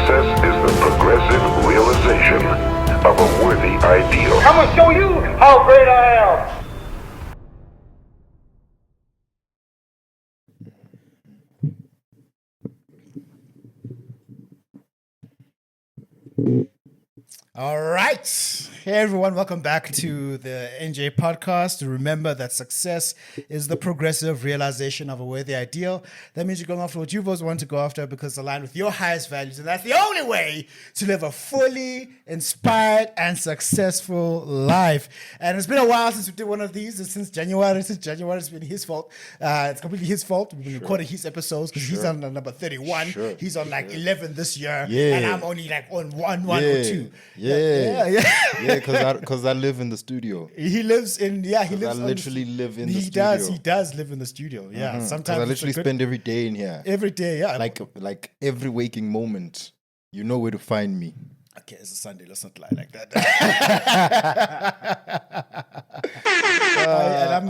Success is the progressive realization of a worthy ideal. I'm gonna show you how great I am. All right. Hey, everyone. Welcome back to the NJ podcast. Remember that success is the progressive realization of a worthy ideal. That means you're going after what you've always wanted to go after because it's aligned with your highest values. And that's the only way to live a fully inspired and successful life. And it's been a while since we did one of these. It's since January. It's been his fault. It's completely his fault. We've been recording his episodes because he's on number 31. He's on like 11 this year. And I'm only like on one or two. Because I live in the studio. He lives in I literally live in the studio. He does live in the studio. Yeah, sometimes I literally spend every day in here. Every day, yeah. Like every waking moment, you know where to find me. Okay, it's a Sunday. Let's not lie like that.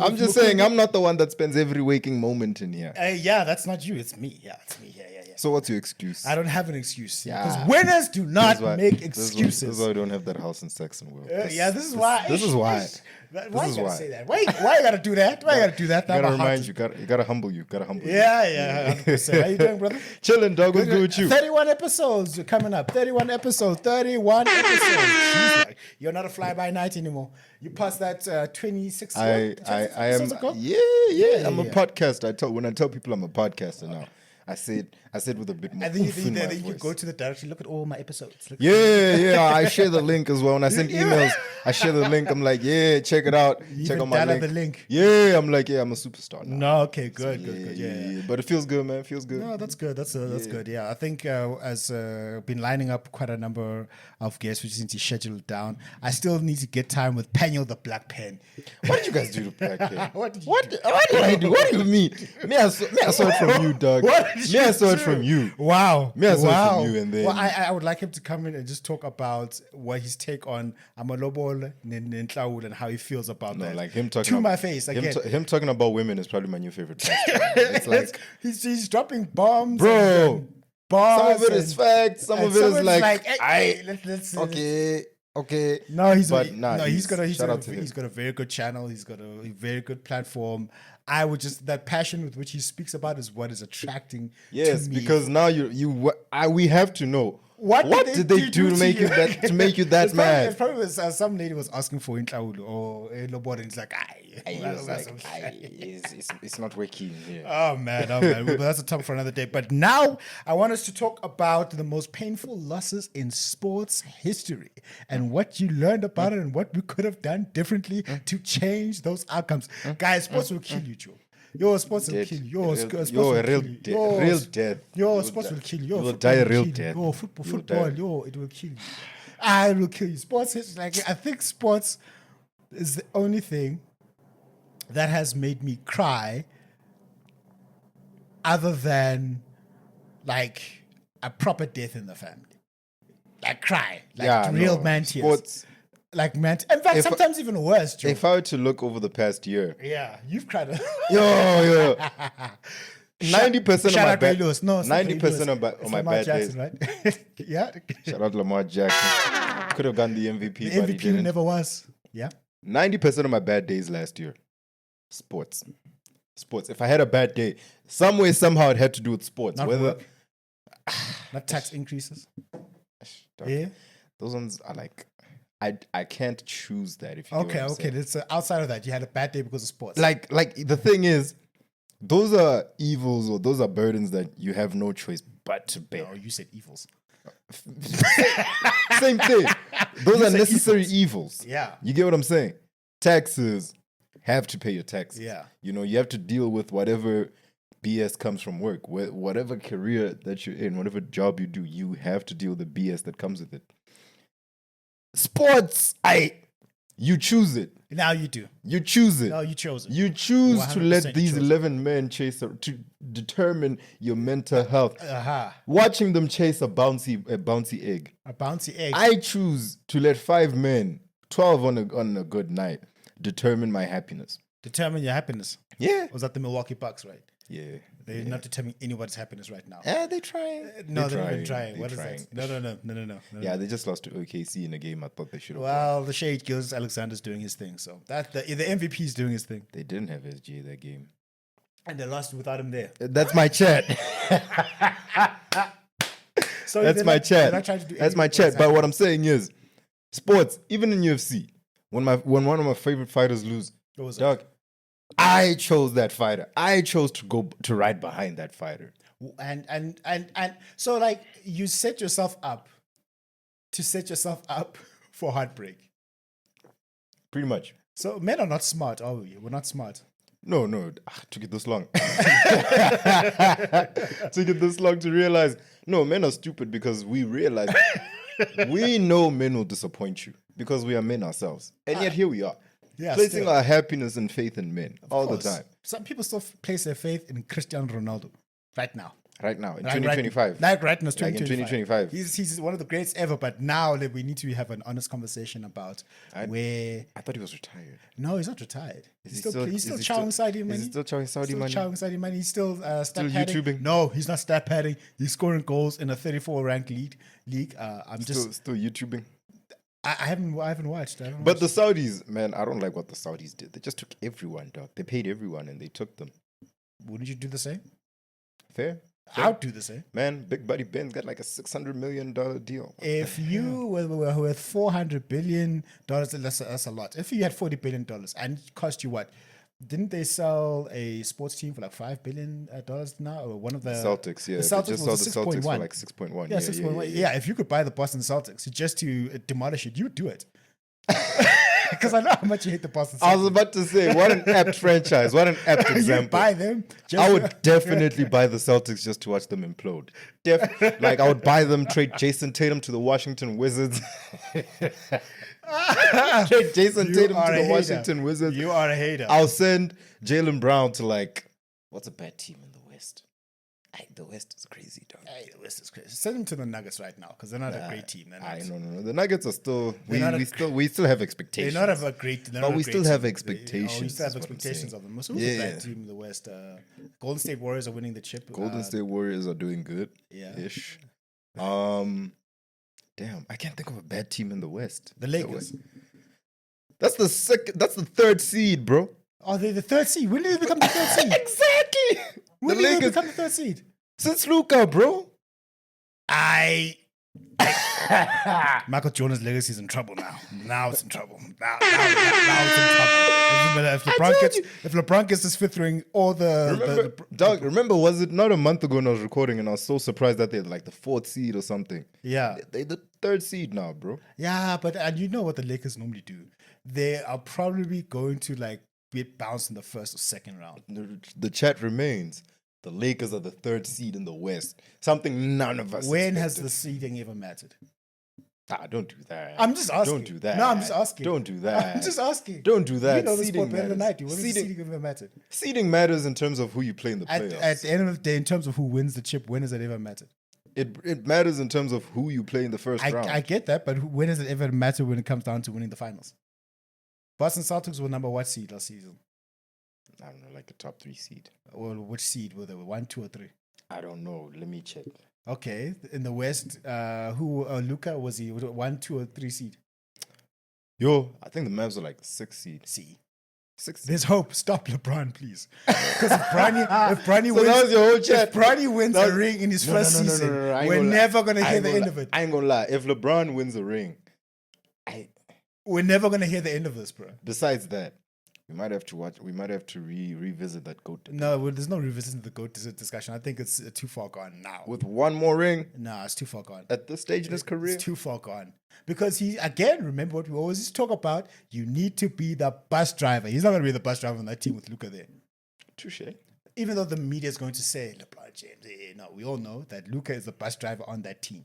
I'm just saying, I'm not the one that spends every waking moment in here. Yeah, that's not you. It's me. Yeah, it's me. Yeah. So what's your excuse? I don't have an excuse. Because winners do not make excuses. This is why I don't have that house in Saxon World. This is why. This is why. Why you gotta say that? Why you gotta do that? Why you gotta do that? I gotta remind you. You gotta humble you. Yeah. 100%. How you doing, brother? Chilling, dog. What's good with you? 31 episodes coming up. 31 episodes. Jeez, you're not a fly-by-night anymore. You passed that 26. I am. Yeah. I'm a podcaster. When I tell people I'm a podcaster now. I said with a bit more. I think you go to the directory, look at all my episodes. I share the link as well. When I send emails, I share the link. I'm like, check it out. Check out my link. The link. Yeah, I'm like, I'm a superstar now. No, okay, good. Yeah. But it feels good, man. It feels good. No, that's good. That's good. Yeah, I think as been lining up quite a number of guests, we just need to schedule it down. I still need to get time with Peniel the Black Pen. What did you guys do to Black Pen? What did I do? What do you mean? Me, I saw it from you, dog. Me, I saw it from you. Wow. Me, I saw it from you, and then. Well, I would like him to come in and just talk about what his take on Amalobol Nentlawul and how he feels about that. Like him talking to my face again. Him talking about women is probably my new favorite pastime. It's like he's dropping bombs, bro. Bars. Some of it is facts. Some of it is like let's okay. No, he's got a very good channel. He's got a very good platform. I would just that passion with which he speaks about is what is attracting. Yes, to me. because now we have to know what did they do to make you that mad. It's probably some lady was asking for Intlawulu or Lobor, and it's like it's not working. Yeah. Oh man. But that's a topic for another day. But now I want us to talk about the most painful losses in sports history and what you learned about it and what we could have done differently to change those outcomes. Guys, sports will kill you, Joe. Your sports will kill you. Sports will kill you. Real death. Your sports will kill you. You will die a real death. Your football, it will kill you. I will kill you. Sports is I think sports is the only thing that has made me cry other than like a proper death in the family. Like cry. Real man tears. Sports. Like man, in fact, sometimes even worse, Joe. If I were to look over the past year, you've cried. 90% of my bad. 90% of my bad days, right? Yeah. Shout out Lamar Jackson. Could have gotten the MVP, but he MVP didn't. Never was. Yeah. 90% of my bad days last year, sports. If I had a bad day, some way, somehow, it had to do with sports. Not work. Not tax increases. Yeah. Those ones are like. I can't choose that if you okay. It's outside of that. You had a bad day because of sports. Like the thing is, those are evils or those are burdens that you have no choice but to bear. No, you said evils. Same thing. Those are necessary evils. Yeah. You get what I'm saying? Taxes, have to pay your taxes. Yeah. You have to deal with whatever BS comes from work. Whatever career that you're in, whatever job you do, you have to deal with the BS that comes with it. Sports, you choose it. Now you do. You choose it. No, you chose it. You choose to let these 11 men chase to determine your mental health. Watching them chase a bouncy egg. A bouncy egg. I choose to let 5 men, 12 on a good night, determine my happiness. Determine your happiness. Yeah. Was that the Milwaukee Bucks, right? Yeah. They're not determining anybody's happiness right now. They're trying. No, they're not even trying. What is that? No. Yeah, they just lost to OKC in a game I thought they should have won. Well, the shade goes. Alexander's doing his thing, so that the MVP is doing his thing, They didn't have SGA that game. and they lost without him there. That's my chat. So That's they're my not- chat. they're not trying to do That's my anything chat. for But what example. I'm saying is, sports, even in UFC, when one of my favorite fighters lose, What was it? dog, I chose that fighter. I chose to go to right behind that fighter. And so like you set yourself up for heartbreak. Pretty much. So men are not smart, are we? We're not smart. No, took it this long. Took it this long to realize, no, men are stupid because we realize, we know men will disappoint you because we are men ourselves. And yet here we are, Yeah, placing still. our happiness and faith in men all the Of course. time. Some people still place their faith in Cristiano Ronaldo right now. Right now, in Like 2025. Right now, it's Like in 2025. 2025. He's one of the greats ever, but now like, we need to have an honest conversation about where. I thought he was retired. No, he's not retired. He's still is he chowing Saudi money. Is he still chowing Saudi Still money? chowing Saudi money. He's still stat Still padding. YouTubing? No, he's not stat padding. He's scoring goals in a 34 ranked league. I'm just. Still YouTubing. I haven't watched. But the Saudis, man, I don't like what the Saudis did. They just took everyone, dog. They paid everyone and they took them. Wouldn't you do the same? Fair? I'll do the same. Man, Big Buddy Ben's got like a $600 million deal. If you were with $400 billion, that's a lot. If you had $40 billion and it cost you what? Didn't they sell a sports team for like $5 billion now? Or one of the Celtics, yeah. The they Celtics just was sold the Celtics 6.1. for like 6.1. Yeah, 6.1. Yeah, if you could buy the Boston Celtics just to demolish it, you'd do it. Because I know how much you hate the Boston Celtics. I was about to say, what an apt franchise. What an apt You example. buy them. I would definitely buy the Celtics just to watch them implode. Like, I would buy them, trade Jason Tatum to the Washington Wizards. Trade Jason You Tatum are to a the hater. Washington Wizards. You are a hater. I'll send Jaylen Brown to, like, what's a bad team in the West? The West is crazy, dog. Hey, the West is crazy. Send them to the Nuggets right now because they're not a great team. They're not, No. The Nuggets are still. We not a- still have expectations. They're not a great. They're But not a we great still have team. expectations, We still have is what I'm expectations saying. of them. So who's a bad team in the West? Golden State Warriors are winning the chip. Golden State Warriors are doing good. Yeah. Ish. Damn, I can't think of a bad team in the West. The Lakers. That's the third seed, bro. Are they the third seed? When did they become the third seed? Exactly. When The did they Lakers become the third seed? since Luka, bro. Michael Jordan's legacy is in trouble now. Now it's in trouble. Now it's in trouble. If LeBron gets his fifth ring, all the Remember, was it not a month ago when I was recording and I was so surprised that they're like the fourth seed or something? yeah. They're the third seed now, bro. Yeah, but and you know what the Lakers normally do? They are probably going to like get bounced in the first or second round. The chat remains. The Lakers are the third seed in the West. Something none of us When has expected. the seeding ever mattered? Don't do that. I'm just asking. Don't do that. No, I'm just asking. Don't do that. I'm just asking. Don't do that. You know the Seeding sport better than I matters. do. When has the seeding ever mattered? Seeding matters in terms of who you play in the playoffs. At the end of the day, in terms of who wins the chip, when has it ever mattered? It matters in terms of who you play in the first round. I get that, but when does it ever matter when it comes down to winning the finals? Boston Celtics were number what seed last season? I don't know, like the top 3 seed. Or which seed were they? 1, 2, or 3? I don't know. Let me check. Okay, in the West, Luka was he 1, 2, or 3 seed? Yo, I think the Mavs are like the 6th seed. See, 6th seed. there's hope. Stop LeBron, please. Because if Bronny So wins, that was your whole chat. if Bronny wins That a was- ring in his No, first no, no, no, season, no, no, I ain't we're gonna lie. never gonna I hear ain't the gonna end lie. of it. I ain't gonna lie. If LeBron wins a ring, We're never gonna hear the end of this, bro. besides that, we might have to watch. We might have to revisit that GOAT debate. No, well, there's no revisiting the GOAT discussion. I think it's too far gone now. With one more ring No, it's too far gone. at this stage in his career. It's too far gone. Because remember what we always used to talk about? You need to be the bus driver. He's not going to be the bus driver on that team with Luka there. Touche. Even though the media is going to say, LeBron James, no, we all know that Luka is the bus driver on that team.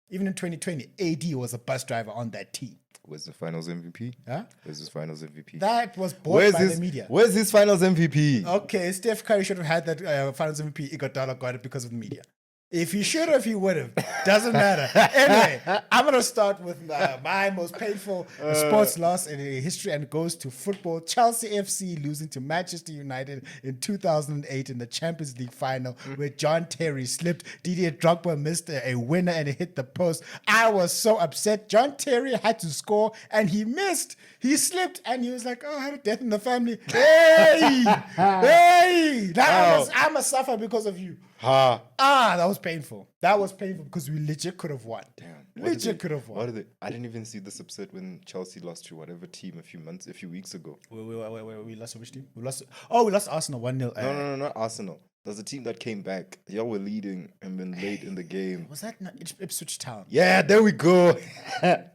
Even in 2020, AD was a bus driver on that team. Where's the Finals MVP? Huh? Where's his Finals MVP? That was bought by the media. Where's his Finals MVP? Okay, Steph Curry should have had that Finals MVP. Iguodala got it because of the media. If he should have, he would have. Doesn't matter. Anyway, I'm going to start with my most painful sports loss in history, and it goes to football. Chelsea FC losing to Manchester United in 2008 in the Champions League final, where John Terry slipped. Didier Drogba missed a winner and it hit the post. I was so upset. John Terry had to score and he missed. He slipped and he was like, oh, I had a death in the family. Hey! Hey! Now I must suffer because of you. That was painful. That was painful because we legit could have won. Damn. Legit could have won. What are they? I didn't even see this upset when Chelsea lost to whatever team a few weeks ago. We lost to which team? We lost Arsenal 1-0. No, not Arsenal. There's a team that came back. Y'all were leading and been late in the game. Was that not Ipswich Town? Yeah, there we go. Why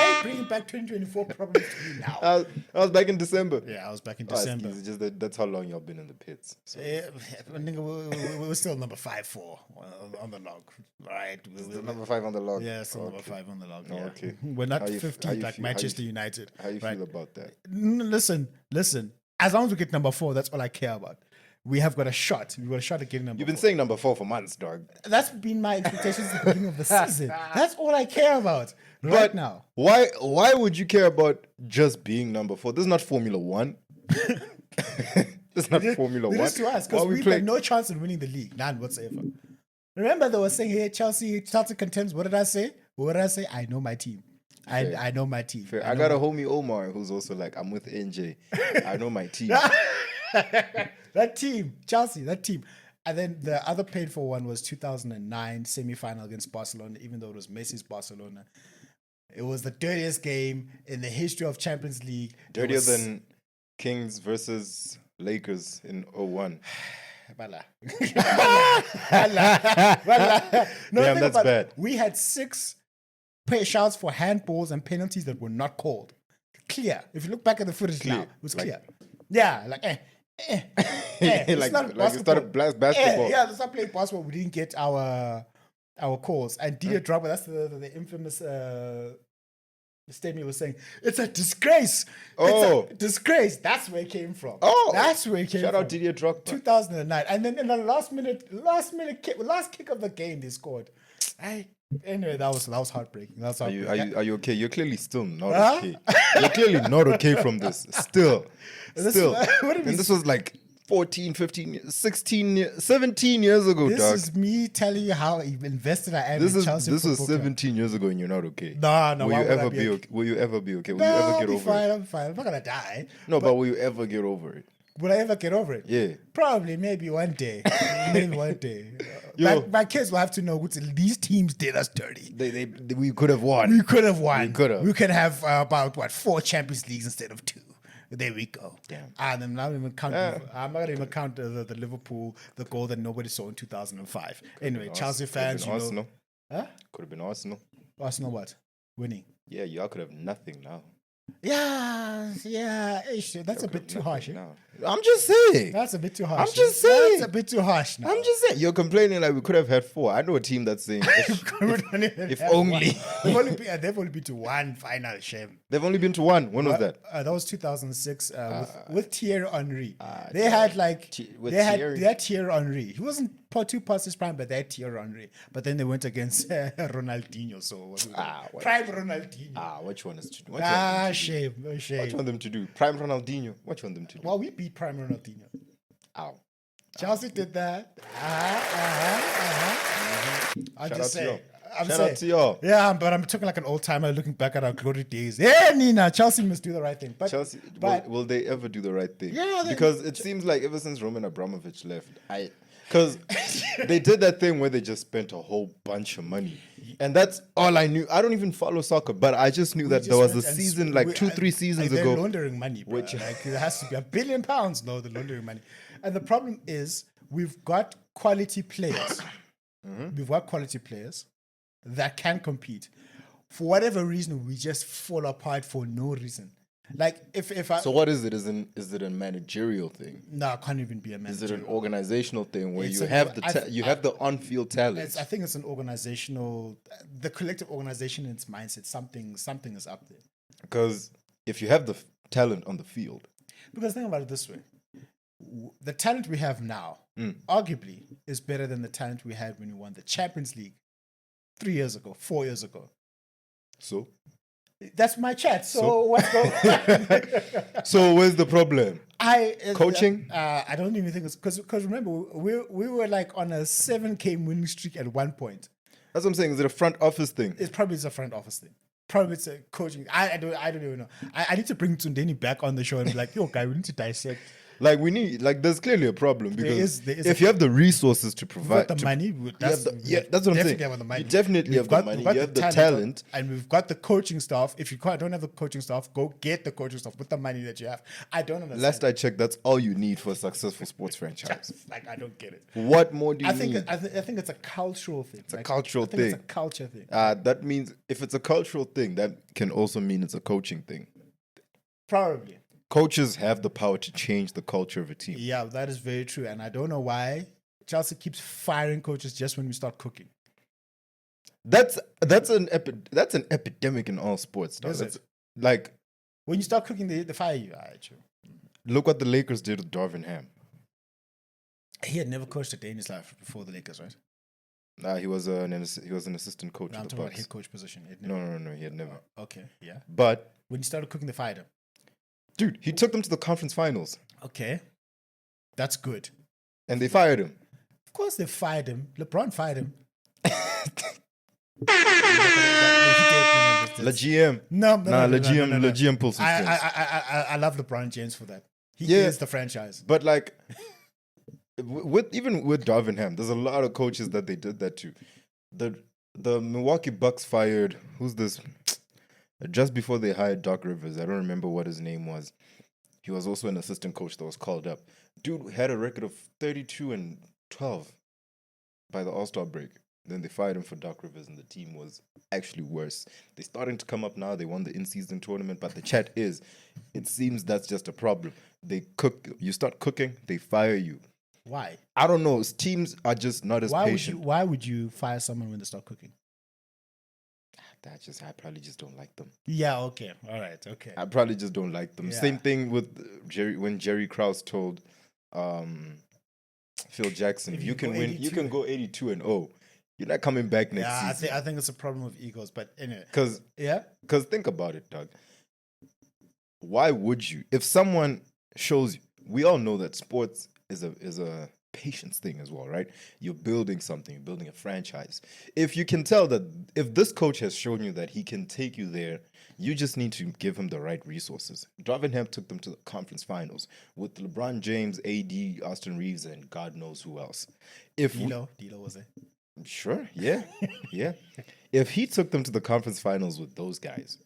are you bringing back 2024 problems to me now? I was back in December. Yeah, I was back in Oh, it's December. easy. Just that's how long y'all been in the pits. So. We were still number 5-4 on the log, right? Still number 5 on the log. Yeah, still number Okay. 5 on the log. Oh, Yeah. okay. We're not How you 15 like feel- Manchester United. How you right? feel about that? Listen. As long as we get number 4, that's all I care about. We have got a shot. We've got a shot at getting number You've 4. been saying number 4 for months, dog. That's been my expectations at the beginning of the season. That's all I care about right now. Why would you care about just being number 4? This is not Formula 1. This is not Formula 1. It is to us because we had no chance in winning the league, none whatsoever. Remember, they were saying, "Hey, Chelsea contends." What did I say? I know my team. I know my team. Fair. I got a homie Omar who's also like, I'm with NJ. I know my team. That team, Chelsea, that team. And then the other painful one was 2009 semi-final against Barcelona, even though it was Messi's Barcelona. It was the dirtiest game in the history of Champions League. Dirtier than Kings versus Lakers in 01. Bala. Damn, that's bad. We had 6 shouts for handballs and penalties that were not called. Clear. If you look back at the footage now, it was clear. Yeah, like It's like not you basketball. started basketball. Yeah, let's not play basketball. We didn't get our calls. And Didier Drogba, that's the infamous statement was saying, it's a disgrace. Oh. It's a disgrace. That's where it came from. Oh. That's where it came Shout from. out Didier Drogba. 2009. And then in the last kick of the game, they scored. Anyway, that was heartbreaking. That's Are you okay? You're clearly still not okay. You're clearly not okay from this. Still. What do you mean? And this was like 14, 15, 16, 17 years ago, This dog. is me telling you how invested I am This in Chelsea. was Football Club. 17 years ago and you're not okay. No, Will why you would I ever be be okay? okay? Will you ever be okay? Will No, you ever I'll get be over fine. it? I'm fine. I'm not gonna die. No, but will you ever get over it? Will I ever get over it? Yeah. Probably, maybe one day. Maybe one day. Yo. My kids will have to know what these teams did us dirty. We could have won. We could have won. We could have. We could have about 4 Champions Leagues instead of 2. There we go. Damn. And I'm not even count. I'm not gonna even count the Liverpool, the goal that nobody saw in 2005. Anyway, Chelsea fans, you know. Arsenal. Huh? Could have been Arsenal. Arsenal what? Winning. Yeah, y'all could have nothing now. Yeah. Ish, that's a bit too harsh. Eh? Now. I'm just saying. That's a bit too harsh. I'm just saying. That's a bit too harsh now. I'm just saying. You're complaining like we could have had 4. I know a team that's saying if only. They've only been to one final, shame. They've only been to 1. When was that? That was 2006 with Thierry Henry. They had Thierry Henry. He wasn't too past his prime, but they had Thierry Henry. But then they went against Ronaldinho. So what was that? Prime Ronaldinho. Which one is to do? Shame. What you want them to do? Prime Ronaldinho. What you want them to do? Well, we beat Prime Ronaldinho. Ow. Chelsea did that. I'm Shout just out to saying. y'all. I'm Shout saying. out to y'all. Yeah, but I'm talking like an old timer looking back at our glory days. Yeah, Nina, Chelsea must do the right thing. But Chelsea, but will they ever do the right thing? Yeah, because it seems like ever since Roman Abramovich left, because they did that thing where they just spent a whole bunch of money, and that's all I knew. I don't even follow soccer, but I just knew that there was a season like 2-3 seasons they're ago. laundering money, bro. Which- Like it has to be £1 billion. No, they're laundering money, and the problem is we've got quality players. We've got quality players that can compete. For whatever reason, we just fall apart for no reason. Like if I So what is it? Is it a managerial thing? no, it can't even be a manager. Is it an organizational thing where It's you an- have the on-field talent? I think it's an organizational, the collective organization in its mindset. Something is up there. Because if you have the talent on the field, Because think about it this way: the talent we have now arguably is better than the talent we had when we won the Champions League 3 years ago, 4 years ago. So That's my chat. So what's going on? so where's the problem? Coaching? I don't even think it's because remember we were like on a 7 game winning streak at one point. That's what I'm saying. Is it a front office thing? It's probably a front office thing. Probably it's a coaching. I don't even know. I need to bring Tundeni back on the show and be like, yo, guy, we need to dissect. Like there's clearly a problem because there is if you have the resources to We've provide got the money. that's what I'm saying. Have the money. You definitely have the money. You have the talent, and we've got the coaching staff. If you don't have the coaching staff, go get the coaching staff with the money that you have. I don't understand. Last I checked, that's all you need for a successful sports franchise. Like I don't get it. What more do you need? I think it's a cultural thing. It's a cultural thing. It's a culture thing. That means if it's a cultural thing, that can also mean it's a coaching thing. Probably. Coaches have the power to change the culture of a team. Yeah, that is very true. And I don't know why Chelsea keeps firing coaches just when we start cooking. That's an epidemic in all sports. That's like when you start cooking, they fire you. Look what the Lakers did with Darvin Ham. He had never coached a day in his life before the Lakers, right? Nah, he was an assistant coach. I'm of the talking about Bucks. head coach position. No, he had never. Okay, yeah. But when he started cooking, they fired him. Dude, he took them to the conference finals. Okay, that's good. And they fired him. Of course, they fired him. LeBron fired him. Le GM. No, Le GM pulls some strings. I love LeBron James for that. He is the franchise. But like, even with Darvin Ham, there's a lot of coaches that they did that to. The Milwaukee Bucks fired, who's this? Just before they hired Doc Rivers, I don't remember what his name was. He was also an assistant coach that was called up. Dude had a record of 32-12 by the All-Star break. Then they fired him for Doc Rivers, and the team was actually worse. They're starting to come up now. They won the in-season tournament, but the chat is, it seems that's just a problem. You start cooking, they fire you. Why? I don't know. Teams are just not as patient. Why would you fire someone when they start cooking? I probably just don't like them. Yeah, okay. All right, okay. I probably just don't like them. Yeah. Same thing with when Jerry Krause told Phil Jackson, if you can win, you can go 82-0. You're not coming back next season. I think it's a problem with egos, but anyway. Because think about it, Doug. Why would you? If someone shows you, we all know that sports is a patience thing as well, right? You're building something, you're building a franchise. If you can tell that if this coach has shown you that he can take you there, you just need to give him the right resources. Darvin Ham took them to the conference finals with LeBron James, AD, Austin Reeves, and God knows who else. D'Lo was there. Sure, yeah, yeah. If he took them to the conference finals with those guys,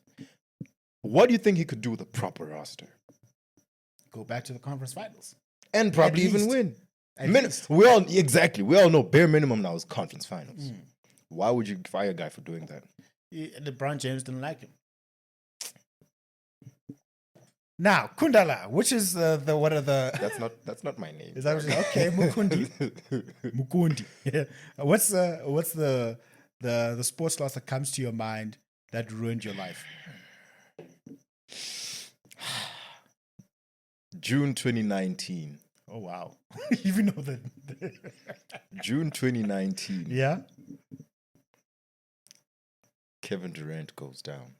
what do you think he could do with a proper roster? Go back to the conference finals. And probably even win. We all know bare minimum now is conference finals. Why would you fire a guy for doing that? LeBron James didn't like him. Now, Kundala, which is what are the? That's not my name. Is that what okay? Mukundi. Mukundi. Yeah. What's the sports loss that comes to your mind that ruined your life? June 2019. Oh wow! Even know that. June 2019. Yeah. Kevin Durant goes down.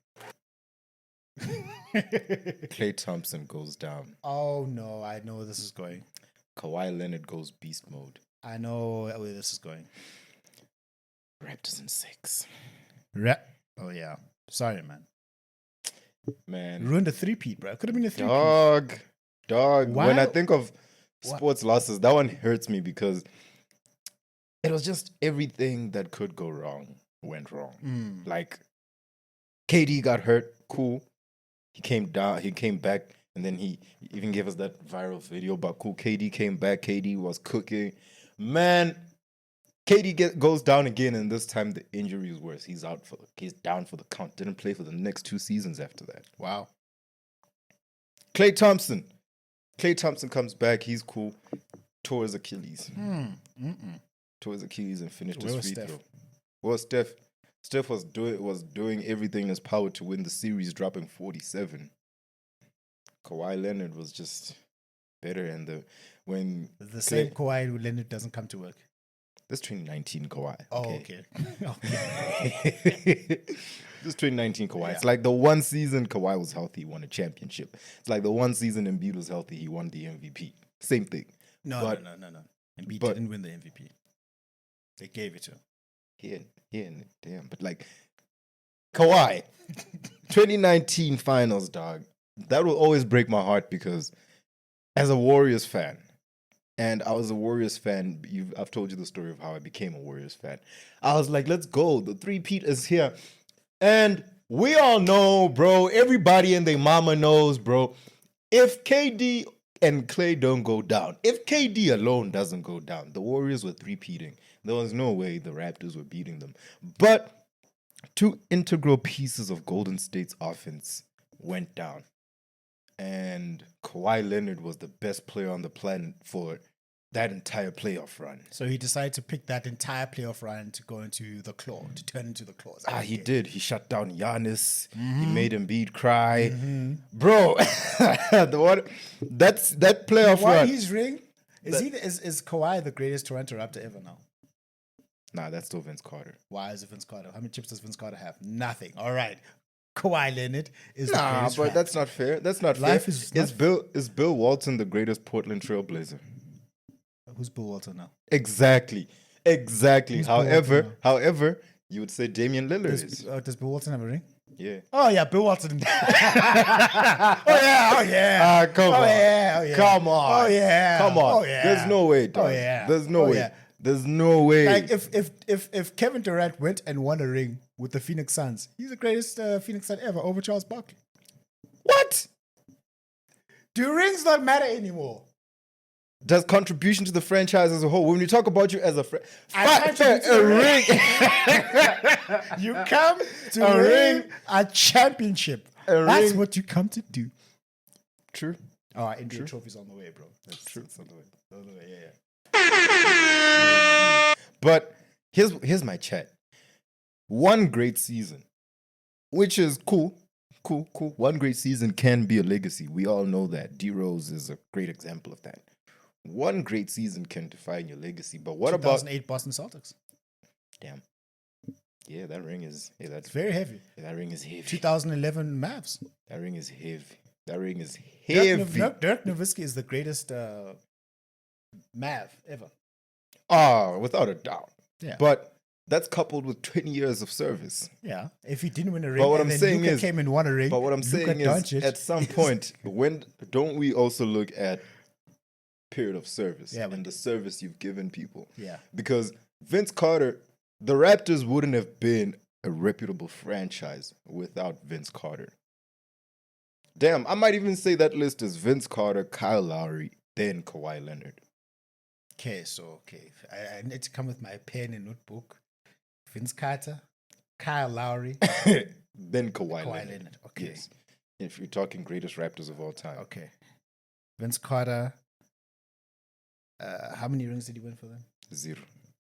Klay Thompson goes down. Oh no! I know where this is going. Kawhi Leonard goes beast mode. I know where this is going. Raptors in 6. Oh yeah. Sorry, man. Man, ruined a 3-peat, bro. It could have been a 3-peat. Dog. Why? When I think of sports losses, that one hurts me because it was just everything that could go wrong went wrong. Like KD got hurt, cool. He came back, and then he even gave us that viral video about cool. KD came back, KD was cooking. Man, KD goes down again, and this time the injury is worse. He's down for the count. Didn't play for the next 2 seasons after that. Wow. Klay Thompson comes back. He's cool. Tore his Achilles. Tore his Achilles and finished his free throw. Well, Steph was doing everything in his power to win the series, dropping 47. Kawhi Leonard was just better. And when The same Kawhi who Leonard doesn't come to work. This 2019 Kawhi. Oh, okay. This 2019 Kawhi. It's like the one season Kawhi was healthy, he won a championship. It's like the one season Embiid was healthy, he won the MVP. Same thing. No. Embiid didn't win the MVP. They gave it to him. Damn. But like, Kawhi, 2019 finals, dog. That will always break my heart because as a Warriors fan, and I was a Warriors fan. I've told you the story of how I became a Warriors fan. I was like, let's go. The three-peat is here. And we all know, bro, everybody and their mama knows, bro, if KD and Clay don't go down, if KD alone doesn't go down, the Warriors were three-peating. There was no way the Raptors were beating them. But two integral pieces of Golden State's offense went down. And Kawhi Leonard was the best player on the planet for that entire playoff run. So he decided to pick that entire playoff run to go into the claw, to turn into the claws. He did. He shut down Giannis. He made Embiid cry. Bro, that playoff run. His ring? Is Kawhi the greatest Toronto Raptor ever now? Nah, that's still Vince Carter. Why is it Vince Carter? How many chips does Vince Carter have? Nothing. All right. Kawhi Leonard is the greatest but Raptor. that's not fair. That's not Life fair. Is Bill Walton the greatest Portland Trailblazer? Who's Bill Walton now? Exactly. However, you would say Damian Lillard is. Does Bill Walton have a ring? Yeah. Oh yeah, Bill Walton. Oh yeah. Come on. Yeah. Come on. Oh yeah. Come on. Oh yeah. There's no way, dog. Oh yeah. There's no way. Yeah. There's no way. Like if Kevin Durant went and won a ring with the Phoenix Suns, he's the greatest Phoenix Sun ever over Charles Barkley. What? Do rings not matter anymore? Does contribution to the franchise as a whole? When we talk about you as a a ring. You come to A win ring. a championship. That's what you come to do. True. Oh, our NBA trophy's on the way, bro. That's true. It's on the way. It's on the way. Yeah. But here's my chat. One great season, which is cool. One great season can be a legacy. We all know that. D-Rose is a great example of that. One great season can define your legacy. But what about 2008 Boston Celtics? Damn. Yeah, that ring is. Yeah, that's It's very heavy. that ring is heavy. 2011 Mavs. That ring is heavy. Dirk Nowitzki is the greatest Mav ever. Without a doubt. Yeah. But that's coupled with 20 years of service. Yeah. If he didn't win a ring, But what and I'm then saying Luka is- came and won a ring. But what I'm Luka saying is, Doncic at some point, when don't we also look at period of service and the service you've given people? Yeah. Because Vince Carter, the Raptors wouldn't have been a reputable franchise without Vince Carter. Damn, I might even say that list is Vince Carter, Kyle Lowry, then Kawhi Leonard. Okay, I need to come with my pen and notebook. Vince Carter, Kyle Lowry, Then Kawhi Kawhi Leonard. Leonard. Okay. Yes. If you're talking greatest Raptors of all time. Okay. Vince Carter. How many rings did he win for them? 0.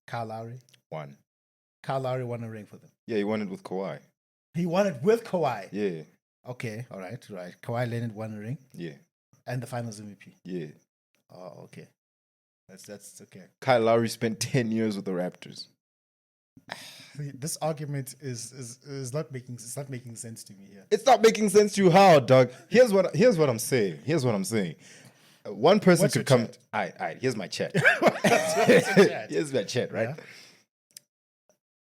Kyle Lowry. 1. Kyle Lowry won a ring for them. Yeah, he won it with Kawhi. He won it with Kawhi. Yeah. Okay, all right. Kawhi Leonard won a ring Yeah. and the Finals MVP. Yeah. Oh, okay. That's okay. Kyle Lowry spent 10 years with the Raptors. This argument is not making sense to me here. It's not making sense to you how, dog. Here's what I'm saying. One person What's could your come. chat? All right, here's my chat. chat? Here's my chat, right? Yeah.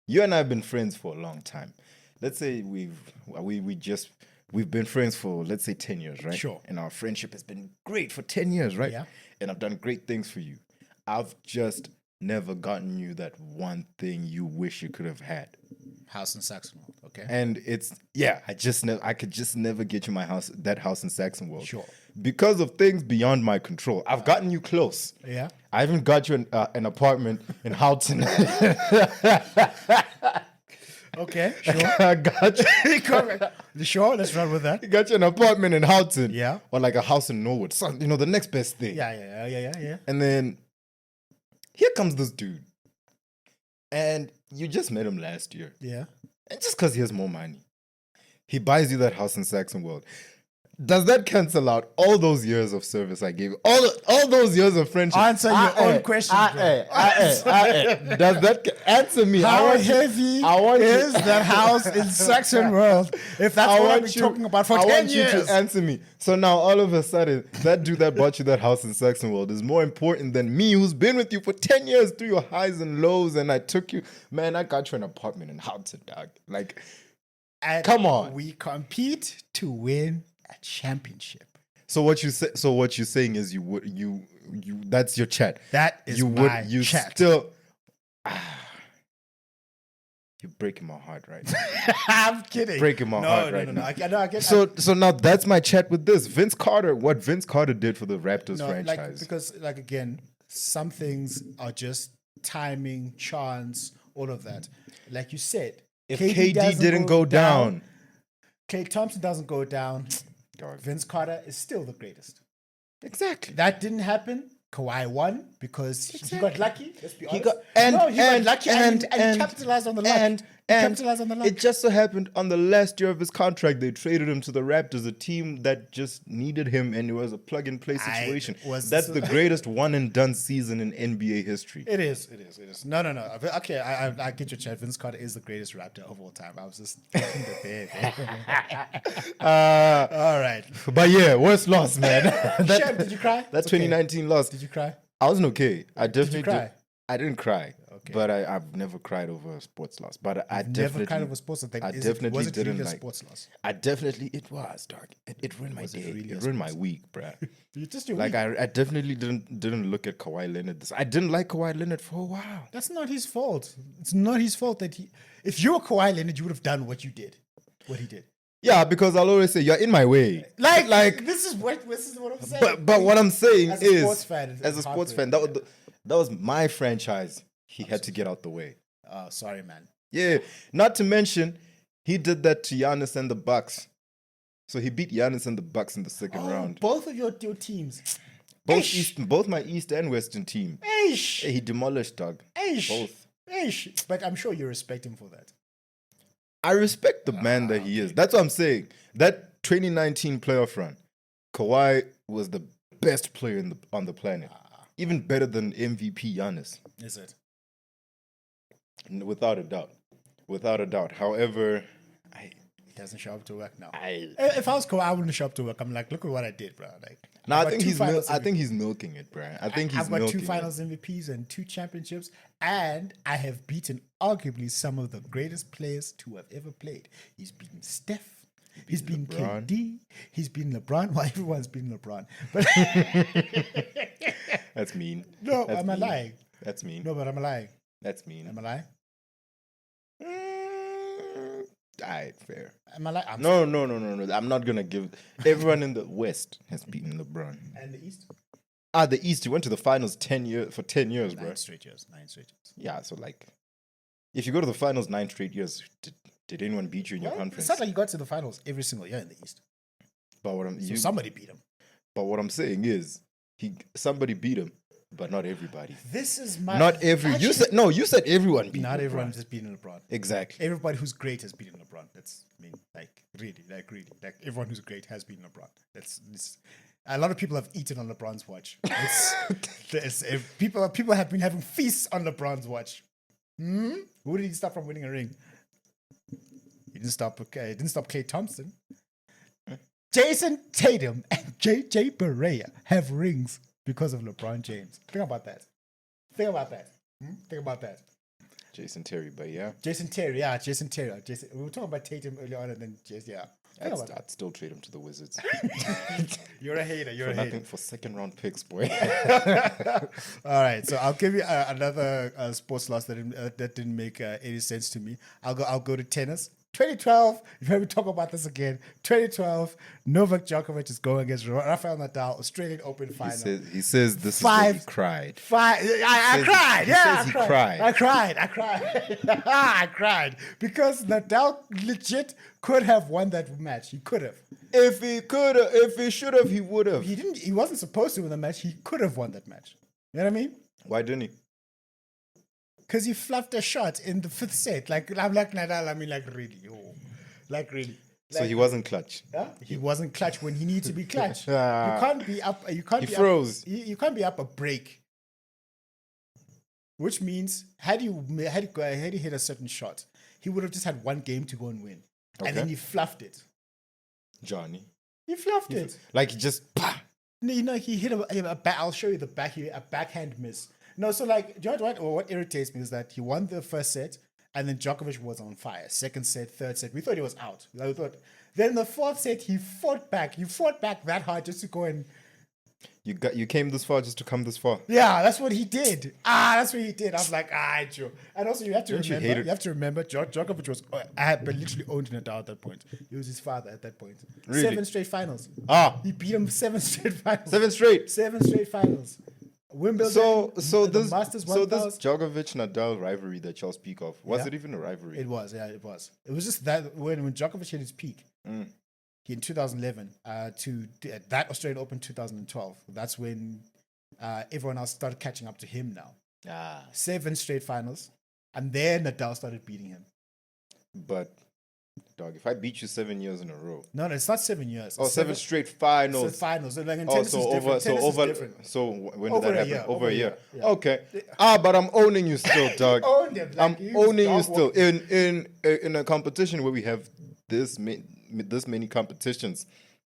You and I have been friends for a long time. Let's say we've been friends for, let's say, 10 years, right? Sure. And our friendship has been great for 10 years, right? Yeah. And I've done great things for you. I've just never gotten you that one thing you wish you could have had. House in Saxonwold. Okay. And it's I could just never get you that house in Saxonwold. Sure. Because of things beyond my control. I've gotten you close. Yeah. I haven't got you an apartment in Houghton. Okay. Sure. I got you. Sure. Let's run with that. I got you an apartment in Houghton. Yeah. Or like a house in Norwood. So, the next best thing. Yeah. And then here comes this dude. And you just met him last year. Yeah. And just because he has more money, he buys you that house in Saxonwold. Does that cancel out all those years of service I gave? All those years of friendship? Answer your own question, bro. Does that answer me? How heavy is that house in Saxon world? If that's what I've been talking about for 10 I want years. you to answer me. So now all of a sudden, that dude that bought you that house in Saxon world is more important than me, who's been with you for 10 years through your highs and lows, and I took you. Man, I got you an apartment in Hudson, dog. Like, And come on. We compete to win a championship. So what you say? So what you're saying is you that's your chat. That is you my you chat. Still, you're breaking my heart right now. I'm kidding. Breaking my heart right no. now. I get. So now that's my chat with this Vince Carter. What Vince Carter did for the Raptors franchise. Because again, some things are just timing, chance, all of that. Like you said, if KD didn't go down, Klay Thompson doesn't go down. dog. Vince Carter is still the greatest. Exactly. That didn't happen. Kawhi won because he got lucky. Let's be honest. He got lucky and he capitalized on the luck. Capitalized on the luck. It just so happened on the last year of his contract, they traded him to the Raptors, a team that just needed him, and it was a plug-and-play situation. That's the greatest one-and-done season in NBA history. It is. No. Okay, I get your chat. Vince Carter is the greatest Raptor of all time. I was just thinking that there. All right. But yeah, worst loss, man. Shem, did you cry? That 2019 loss. Did you cry? I wasn't okay. I definitely cry? I didn't cry. Okay. But I've never cried over a sports loss. But I Never definitely kind of a sports thing. I definitely was it didn't really a like sports loss? I definitely it was dark. It ruined my Was it day. really a It ruined my week, bruh. You just your Like week. I definitely didn't look at Kawhi Leonard this. I didn't like Kawhi Leonard for a while. That's not his fault. It's not his fault that he. If you were Kawhi Leonard, you would have done what you did, what he did. Yeah, because I'll always say you're in my way. Like this is what I'm saying. But what I'm saying As a is, sports fan, as a sports fan, that was my franchise. He had to get out the way. Oh, sorry, man. Yeah, not to mention he did that to Giannis and the Bucks. So he beat Giannis and the Bucks in the second round. Both of your teams. Both my East and Western team. Eish. He demolished, dog. Eish. Both. Eish. But I'm sure you respect him for that. I respect the man that he is. That's what I'm saying. That 2019 playoff run, Kawhi was the best player on the planet. Even better than MVP Giannis. Is it? Without a doubt. Without a doubt. However, He doesn't show up to work now. I If I was Kawhi, I wouldn't show up to work. I'm like, look at what I did, bro. Like, no, I've I got think two he's milking it, bro. I think he's I've got milking 2 it. finals MVPs and 2 championships, and I have beaten arguably some of the greatest players to have ever played. He's beaten Steph. He's beaten LeBron. KD. He's beaten LeBron. Well, everyone's beaten LeBron. But That's mean. no, That's am I mean. lying? That's mean. No, but am I lying? That's mean. Am I lying? Alright, fair. Am I lying? No. I'm not gonna give. Everyone in the West has beaten LeBron. And the East? The East. You went to the finals 10 years, bro. 9 straight years. 9 straight years. Yeah, so like, if you go to the finals 9 straight years, did anyone beat you in your Well, conference? it's not like you got to the finals every single year in the East. But So somebody beat him. But what I'm saying is, somebody beat him, but not everybody. This is my... Not every. You said everyone beat. Not LeBron. everyone just beating LeBron. Exactly. Everybody who's great has beaten LeBron. That's really. Like everyone who's great has beaten LeBron. That's a lot of people have eaten on LeBron's watch. People have been having feasts on LeBron's watch. Who did he stop from winning a ring? He didn't stop. Okay, he didn't stop Klay Thompson. Jason Tatum and JJ Barea have rings because of LeBron James. Think about that. Think about that. Jason Terry, but yeah. Jason Terry. We were talking about Tatum earlier on, and then I'd still trade him to the Wizards. You're a hater. You're for a nothing hater. for second round picks, boy. All right, so I'll give you another sports loss that didn't make any sense to me. I'll go to tennis. 2012, you've heard me talk about this again. 2012, Novak Djokovic is going against Rafael Nadal, Australian Open final. He says this is where he cried. I cried. Yeah, he cried. I cried. I cried because Nadal legit could have won that match. He could have. If he should have, he would have. He didn't. He wasn't supposed to win the match. He could have won that match. You know what I mean? Why didn't he? Because he fluffed a shot in the 5th set. I'm like Nadal. I mean, really. So he wasn't clutch. Huh? He wasn't clutch when he needed to be clutch. You Ah. can't be up. You can't. He be froze. Up, you can't be up a break. Which means had you hit a certain shot, he would have just had one game to go and win, and then Okay. he fluffed it. Johnny. He fluffed it. Like he just No, he hit a back. I'll show you the back. A backhand miss. No, so like, do you know what irritates me is that he won the first set, and then Djokovic was on fire. Second set, third set, we thought he was out. We thought. Then the fourth set, he fought back. He fought back that hard just to go and. You came this far just to come this far. Yeah, that's what he did. That's what he did. I was like, Joe. And also, you have to Don't you hate remember. it? You have to remember, Djokovic was had literally owned Nadal at that point. He was his father at that point. Really? 7 straight finals. He beat him 7 straight finals. 7 straight. 7 straight finals. Wimbledon. So the this Masters so this 1000. Djokovic Nadal rivalry that y'all speak of, was Yeah. it even a rivalry? It was, yeah, it was. It was just that when Djokovic hit his peak, he in 2011 to that Australian Open 2012. That's when everyone else started catching up to him now. 7 straight finals, and then Nadal started beating him. But dog, if I beat you 7 years in a row. No, it's not 7 years. Oh, It's 7 straight finals. It's finals. Like in Oh, tennis so is over, different. so Tennis is over, different. so when Over did a that happen? year, Over a year. yeah. Okay. But I'm owning you still, dog. Owned him, like I'm he was owning you dog still walking. in a competition where we have this many competitions,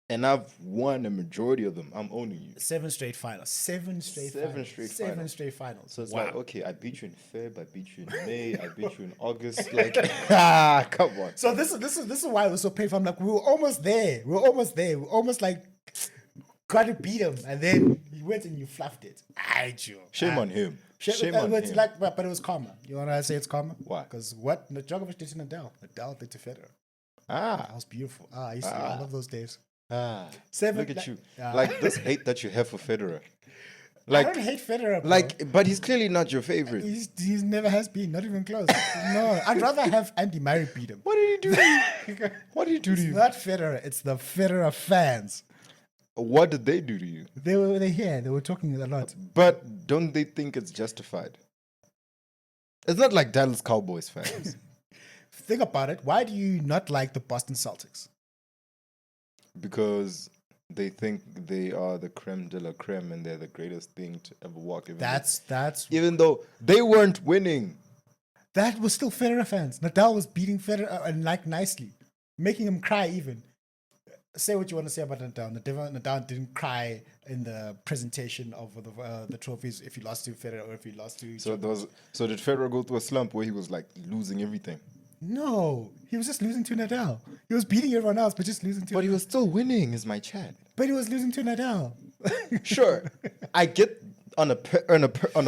and I've won a majority of them. I'm owning you. 7 straight finals. 7 straight Seven finals. straight 7 finals. straight finals. So it's Wow. like, okay, I beat you in Feb, I beat you in May, I beat you in August. Like, come on. So this is why it was so painful. I'm like, we were almost there. We were almost like got to beat him, and then you went and you fluffed it. Joe. Shame on him. Shame on but him. Like, but it was karma. You want to say it's karma? Why? Because what Djokovic did to Nadal, Nadal did to Federer. Ah, That was beautiful. I love those days. ah. 7. Look at like- you. Yeah. Like this hate that you have for Federer. I Like, don't hate Federer, bro. but he's clearly not your favorite. He's never has been, not even close. No, I'd rather have Andy Murray beat him. What did he do to you? What did he do to It's you? not Federer, it's the Federer fans. What did they do to you? They were here. They were talking a lot. But don't they think it's justified? It's not like Dallas Cowboys fans. Think about it. Why do you not like the Boston Celtics? Because they think they are the creme de la creme and they're the greatest thing to ever walk. Even though they weren't winning. That was still Federer fans. Nadal was beating Federer and like nicely, making him cry even. Say what you want to say about Nadal. Nadal didn't cry in the presentation of the trophies if he lost to Federer or if he lost to. So did Federer go through a slump where he was like losing everything? No, he was just losing to Nadal. He was beating everyone else, but just losing to. But he was still winning, is my chat. But he was losing to Nadal. Sure, I get on a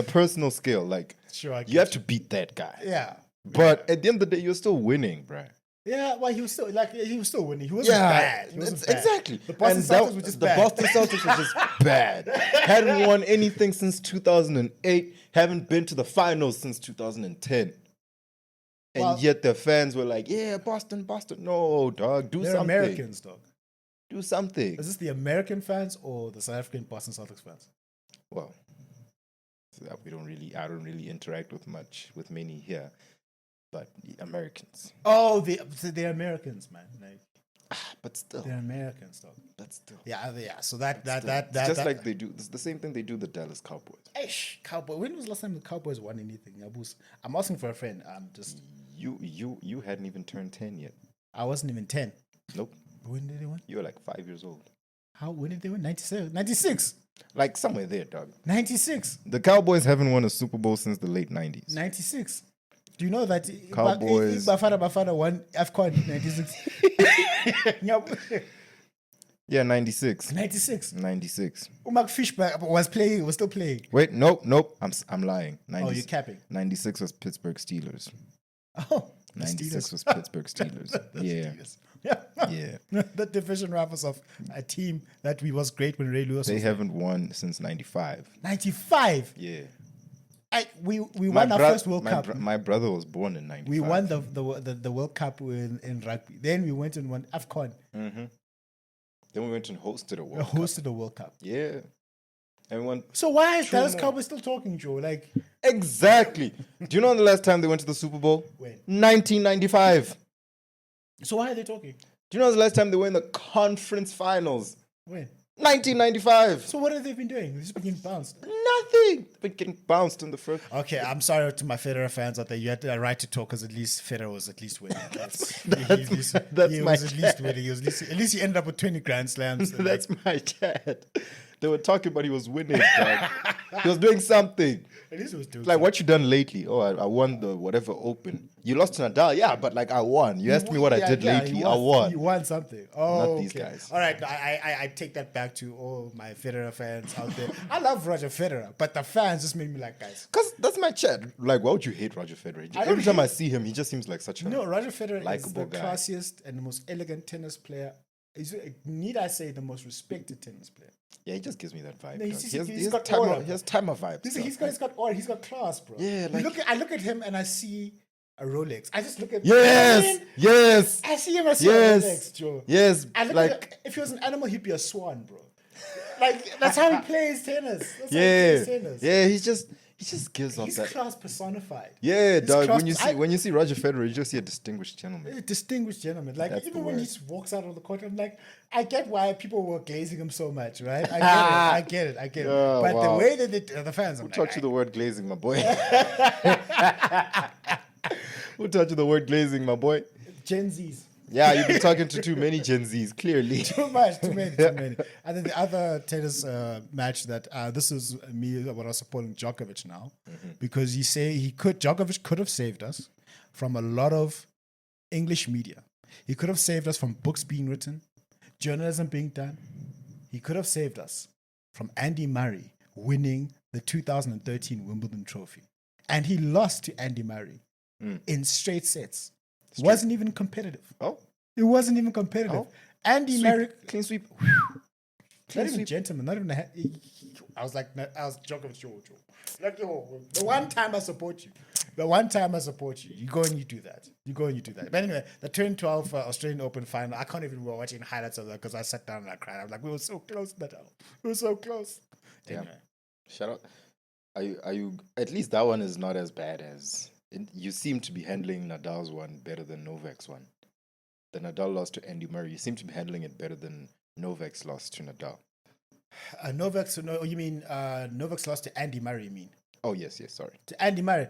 personal scale, like Sure, I you get have to beat that guy. Yeah. But at the end of the day, you're still winning, bruh. Yeah, well, he was still winning. He wasn't bad. He wasn't bad. Exactly. The Boston And Celtics were just the bad. Boston Celtics were just bad. Hadn't won anything since 2008. Haven't been to the finals since 2010. And Well- yet the fans were like, "Yeah, Boston, Boston." No, dog, do They're something. Americans, dog. Do something. Is this the American fans or the South African Boston Celtics fans? Well, I don't really interact with many here, but the Americans. Oh, they're Americans, man. Like, But still, they're Americans, dog. but still. Yeah. So that It's just like they do. It's the same thing they do the Dallas Cowboys. Cowboy. When was the last time the Cowboys won anything? I'm asking for a friend. You hadn't even turned 10 yet. I wasn't even 10. Nope. When did they win? You were like 5 years old. When did they win? 97, 96, Like somewhere there, dog. 96, The Cowboys haven't won a Super Bowl since the late 90s. 96. Do you know that Cowboys- Bafana won AFCON 96? Yeah, 96. 96. 96. Mark Fishback was still playing. Wait, nope. I'm lying. 90, Oh, you're capping. 96 was Pittsburgh Steelers. Oh, the 96 Steelers. was Pittsburgh Steelers. The Yeah. Steelers. Yeah. Yeah. The division rivals of a team that was great when Ray Lewis They was there. haven't won since 95. 95. Yeah. We won our first World Cup. My brother was born in 95. We won the World Cup in rugby. Then we went and won AFCON. Then we went and hosted a We World Cup. hosted the World Cup. Yeah. And we won. So why is Dallas more. Cowboys still talking, Joe? Like, Exactly. Do you know the last time they went to the Super Bowl? When? 1995. so why are they talking? Do you know the last time they were in the conference finals? When? 1995. So what have they been doing? They've just been getting bounced. Nothing. They've been getting bounced in the first. Okay, I'm sorry to my Federer fans out there. You had the right to talk because at least Federer was at least winning. That's he my was at least winning. He was at least he ended up with 20 Grand Slams. That's my chat. They were talking about he was winning. Dog. He was doing something. At least it was doing Like, what you done lately? Oh, I won the whatever Open. You lost to Nadal, yeah, but like I won. You asked me what I did lately. I won. You won something. Oh, Not these okay. guys. All right, I take that back to all my Federer fans out there. I love Roger Federer, but the fans just made me like, guys. Because that's my chat. Like, why would you hate Roger Federer? Every time I see him, he just seems like such a Roger Federer is likable the guy. classiest and the most elegant tennis player. Need I say the most respected tennis player? Yeah, he just gives me that vibe. No, dog. he's got timer, aura. he has timer vibes. He's got aura. He's got class, bro. Yeah, I look at him and I see a Rolex. I just look at Yes, yes, I see him. I see yes, a Rolex, Joe. yes. I look Like, at if he was an animal, he'd be a swan, bro. Like that's how he plays tennis. That's how he yeah, plays tennis. yeah. He just gives off He's that. class personified. Yeah, He's dog. class- When you see Roger Federer, you just see a distinguished gentleman. A distinguished gentleman. Like That's even the when he word. just walks out of the court, I'm like, I get why people were glazing him so much, right? I get it. Oh, But the wow. way that the fans, I'm Who taught like, you the word glazing, my boy? Who taught you the word glazing, my boy? Gen Zs. Yeah, you've been talking to too many Gen Zs, clearly. Too many. And then the other tennis match that this is me what I was supporting Djokovic now, because Djokovic could have saved us from a lot of English media. He could have saved us from books being written, journalism being done. He could have saved us from Andy Murray winning the 2013 Wimbledon trophy. And he lost to Andy Murray in straight sets. Wasn't even competitive. Oh, It wasn't even competitive. Oh. Andy Murray, clean sweep. not even gentleman, not even I was Djokovic, Joe. Like, yo, the one time I support you, you go and you do that. But anyway, the 2012 Australian Open final, I can't even remember watching highlights of that because I sat down and I cried. I'm like, we were so close, Nadal. We were so close. Yeah. Anyway. Shout out. Are you? At least that one is not as bad as. You seem to be handling Nadal's one better than Novak's one. The Nadal lost to Andy Murray. You seem to be handling it better than Novak's loss to Nadal. Novak's lost to Andy Murray, you mean? Oh, yes, sorry. To Andy Murray.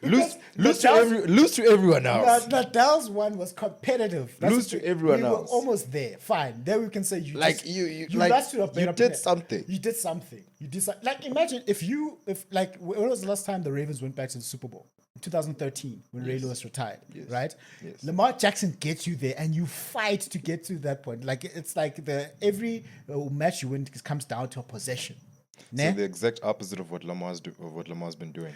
Lose to everyone else. Nadal's one was competitive. Lose to everyone we else. were almost there. Fine. Then we can say you Like, just, you lost to a better you did player. something. You did something. Like imagine when was the last time the Ravens went back to the Super Bowl? 2013 when Ray Lewis retired, right? Yes. Lamar Jackson gets you there, and you fight to get to that point. Like it's like every match you win comes down to a possession. So the exact opposite of what Lamar's been doing.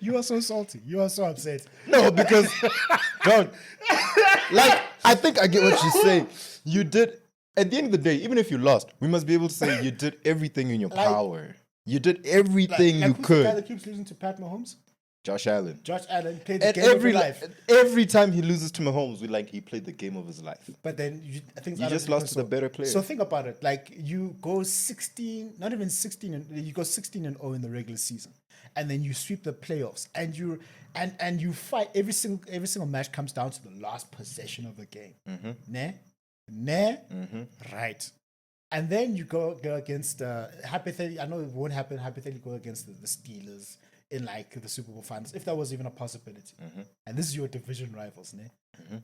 You are so salty. You are so upset. No, because don't. Like, I think I get what you say. You did. At the end of the day, even if you lost, we must be able to say you did everything in your power. You did everything you who's the guy could. that keeps losing to Pat Mahomes? Josh Allen. Josh Allen played the And game of his life. every time he loses to Mahomes, he played the game of his life. But then I think You just lost to the better player. So think about it. Like you go 16, not even 16, you go 16-0 in the regular season, and then you sweep the playoffs, and you fight every single match comes down to the last possession of the game. Right. And then you go against hypothetically. I know it won't happen. Hypothetically, go against the Steelers in like the Super Bowl finals, if that was even a possibility. And this is your division rivals, ne?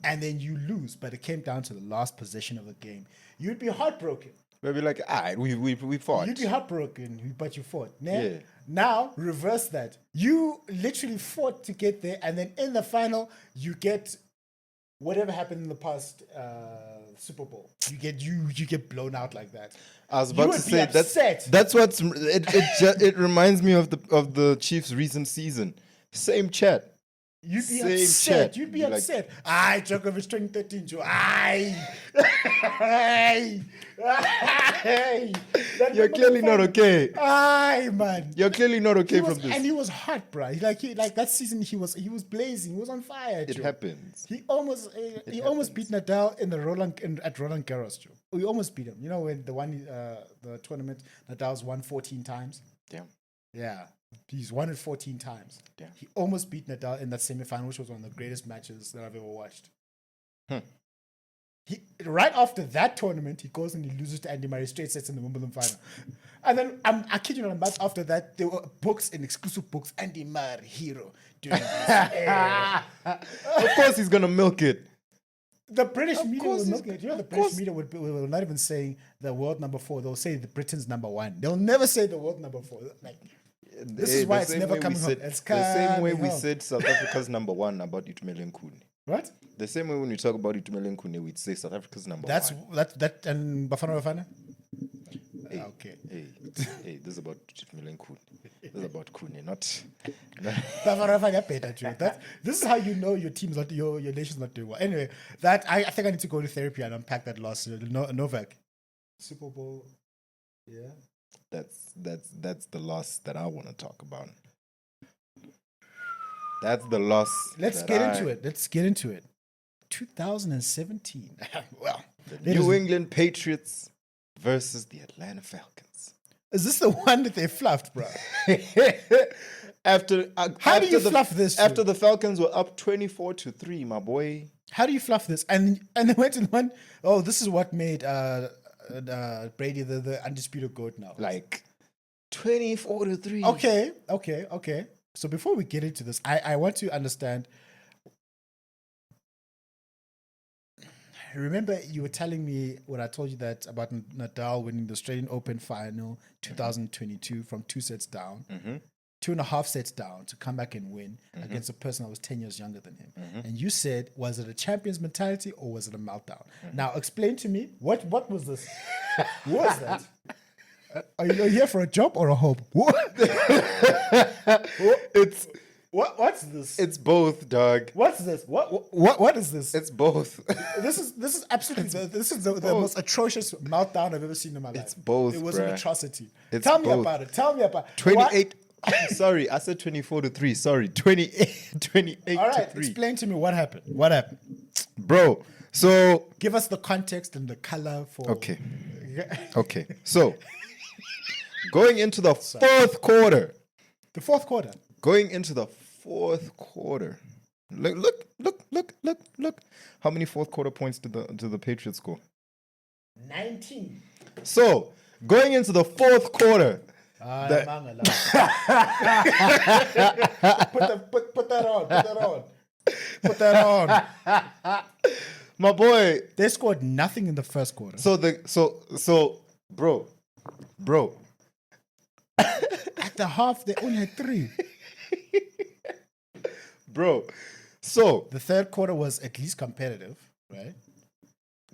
And then you lose, but it came down to the last possession of the game. You'd be heartbroken. We'd be like, all right, we fought. You'd be heartbroken, but you fought. Ne? Yeah. Now reverse that. You literally fought to get there, and then in the final, you get whatever happened in the past Super Bowl. You get blown out like that. I was about You to would be say upset. that's what's it reminds me of the Chiefs' recent season. Same chat. You'd be Same upset. chat. You'd be Be like- upset. Aye, Djokovic 2013, Joe. Aye. Aye. Aye. You're clearly not okay. Aye, man. You're clearly not okay from this. And he was hot, bro. Like that season, he was blazing. He was on fire. It Joe. happens. He almost beat Nadal at Roland Garros, Joe. We almost beat him. You know when the tournament Nadal's won 14 times. Damn. Yeah. He's won it 14 times. Damn. He almost beat Nadal in that semi-final, which was one of the greatest matches that I've ever watched. He right after that tournament, he goes and he loses to Andy Murray straight sets in the Wimbledon final. And then I kid you not, a month after that, there were books in exclusive books, Andy Murray hero. Doing this. Of course, he's gonna milk it. The British media course will he's- not get. You know, the of British course. media will not even say the world number 4. They'll say the Britain's number 1. They'll never say the world number 4. Like this is why it's never coming home. It's the same way coming we home. said South Africa's number 1 about Itumeleng Khune. What? The same way when we talk about Itumeleng Khune, we'd say South Africa's number That's 1. that and Bafana Bafana. Okay. Hey, this is about Itumeleng Khune. This is about Khune, not. Bafana Bafana better, Joe. This is how you know your team's not your nation's not doing well. Anyway, that I think I need to go to therapy and unpack that loss. Novak, Super Bowl. Yeah. That's the loss that I want to talk about. That's the loss. Let's get into it. Let's get into it. 2017. Well, The New England Patriots versus the Atlanta Falcons. is this the one that they fluffed, bro? How do you fluff this, After dude? the Falcons were up 24-3, my boy. How do you fluff this? And they went to the one. Oh, this is what made Brady the undisputed GOAT now. Like 24-3. Okay. So before we get into this, I want to understand. Remember, you were telling me when I told you that about Nadal winning the Australian Open final 2022 from 2 sets down, 2.5 sets down to come back and win against a person that was 10 years younger than him. And you said, was it a champion's mentality or was it a meltdown? Now, explain to me, what was this? What was that? Are you here for a job or a hope? What's this? It's both, dog. What's this? What is this? It's both. This is absolutely the most atrocious meltdown I've ever seen in my life. It's both, It was an bruh. atrocity. It's Tell me both. about it. Tell me about it. 28. Sorry, I said 24-3. Sorry, 28 All right, to 3. explain to me what happened. What happened? Bro, so Give us the context and the color for. okay. So going into the fourth quarter. The fourth quarter. Going into the fourth quarter. Look. How many fourth quarter points did the Patriots score? 19. So, going into the fourth quarter. Put that on. My boy. They scored nothing in the first quarter. So bro. At the half, they only had 3. Bro. So, The third quarter was at least competitive, right?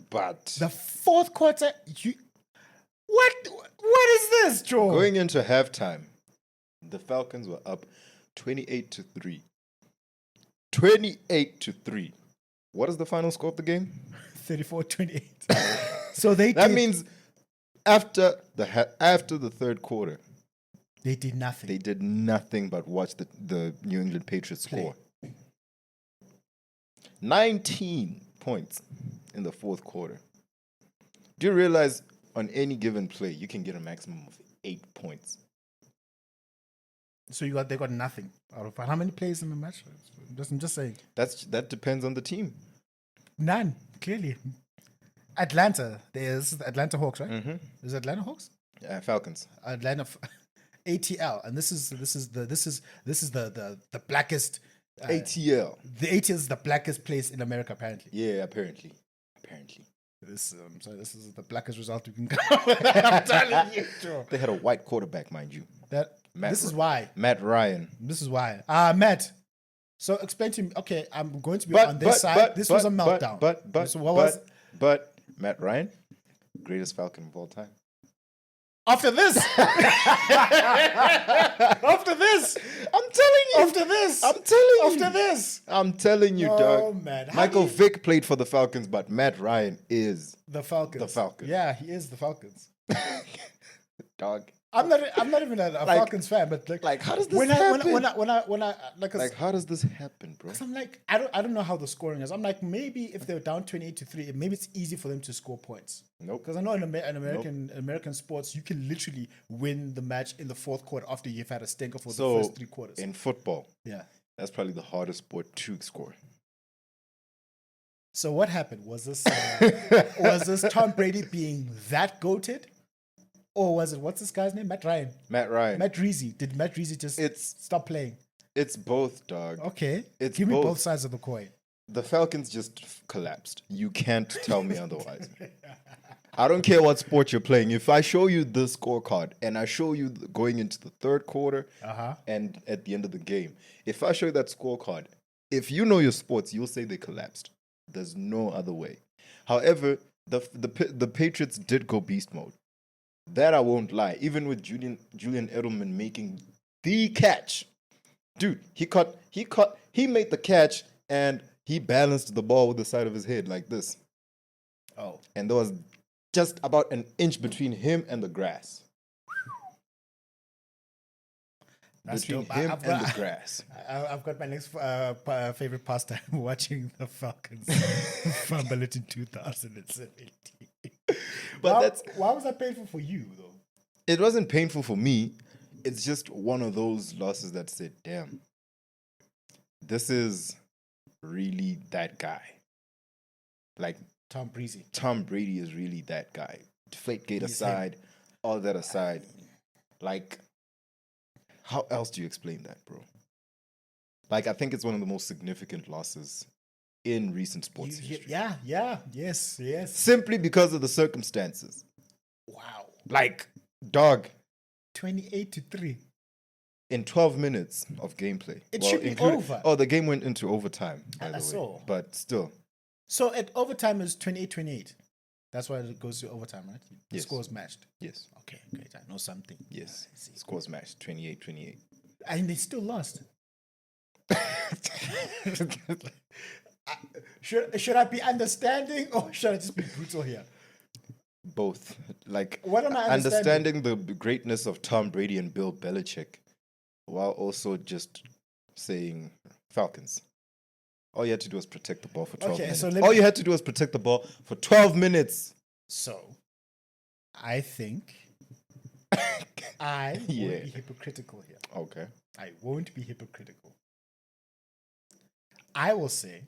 but The fourth quarter, what is this, Joe? going into halftime, the Falcons were up 28-3. 28-3. What is the final score of the game? 34-28. So That did, means after the third quarter, they did nothing. they did nothing but watch the New England Patriots score. 19 points in the fourth quarter. Do you realize on any given play you can get a maximum of 8 points? So they got nothing out of how many plays in the match? I'm just saying. That depends on the team. None, clearly. Atlanta. There's the Atlanta Hawks, right? Is it Atlanta Hawks? Falcons. ATL, and this is the blackest. ATL. The ATL is the blackest place in America, apparently. Yeah, apparently. This is the blackest result we can come. I'm telling you, Joe. They had a white quarterback, mind you. This is why. Matt Ryan. This is why. Matt. So explain to me. Okay, I'm going to be on this side. This was a meltdown. But Matt Ryan, greatest Falcon of all time. After this, after this, I'm telling you. after this, I'm telling you. after this, I'm telling you, Oh, dog. man. How Michael do you- Vick played for the Falcons, but Matt Ryan is the Falcons. the Falcons. Yeah, he is the Falcons. dog. I'm not even a Falcons fan, but Like, how does this happen? when I Like, how does this happen, bro? I'm like, I don't know how the scoring is. I'm like, maybe if they're down 28-3, maybe it's easy for them to score points. Nope. Because I know in American sports, you can literally win the match in the fourth quarter after you've had a stinker for the first 3 quarters. In football, Yeah. that's probably the hardest sport to score. So what happened? Was this Tom Brady being that goated? Or was it, what's this guy's name? Matt Ryan. Matt Reese. Did Matt Reese just stop playing? It's both, dog. Okay. It's Give me both. both sides of the coin. The Falcons just collapsed. You can't tell me otherwise. I don't care what sport you're playing. If I show you the scorecard and I show you going into the third quarter and at the end of the game, if I show you that scorecard, if you know your sports, you'll say they collapsed. There's no other way. However, the Patriots did go beast mode. That I won't lie. Even with Julian Edelman making the catch, dude, he made the catch and he balanced the ball with the side of his head like this. Oh, and there was just about an inch between him and the grass. That's between dope. him and the grass. I've got my next favorite pastime watching the Falcons fumble it in 2017. But why was that painful for you, though? It wasn't painful for me. It's just one of those losses that said, damn, this is really that guy. Like, Tom Brady is really that guy. Deflategate aside, all that aside. Like, how else do you explain that, bro? Like, I think it's one of the most significant losses in recent sports history. Yes. Simply because of the circumstances. Wow. Like, dog. 28-3. In 12 minutes of gameplay. It should be over. Oh, the game went into overtime, by the way. saw. But still. So at overtime is 28-28. That's why it goes to overtime, right? The Yes. scores matched. Yes. Okay, great. I know something. Yes. Scores matched 28-28. And they still lost. Should I be understanding or should I just be brutal here? Both. Like, What am I understanding the greatness of Tom Brady and Bill Belichick while also just saying Falcons. All you had to do was protect the ball for 12 minutes. All you had to do was protect the ball for 12 minutes. So, I think I won't be hypocritical here. Okay. I won't be hypocritical. I will say,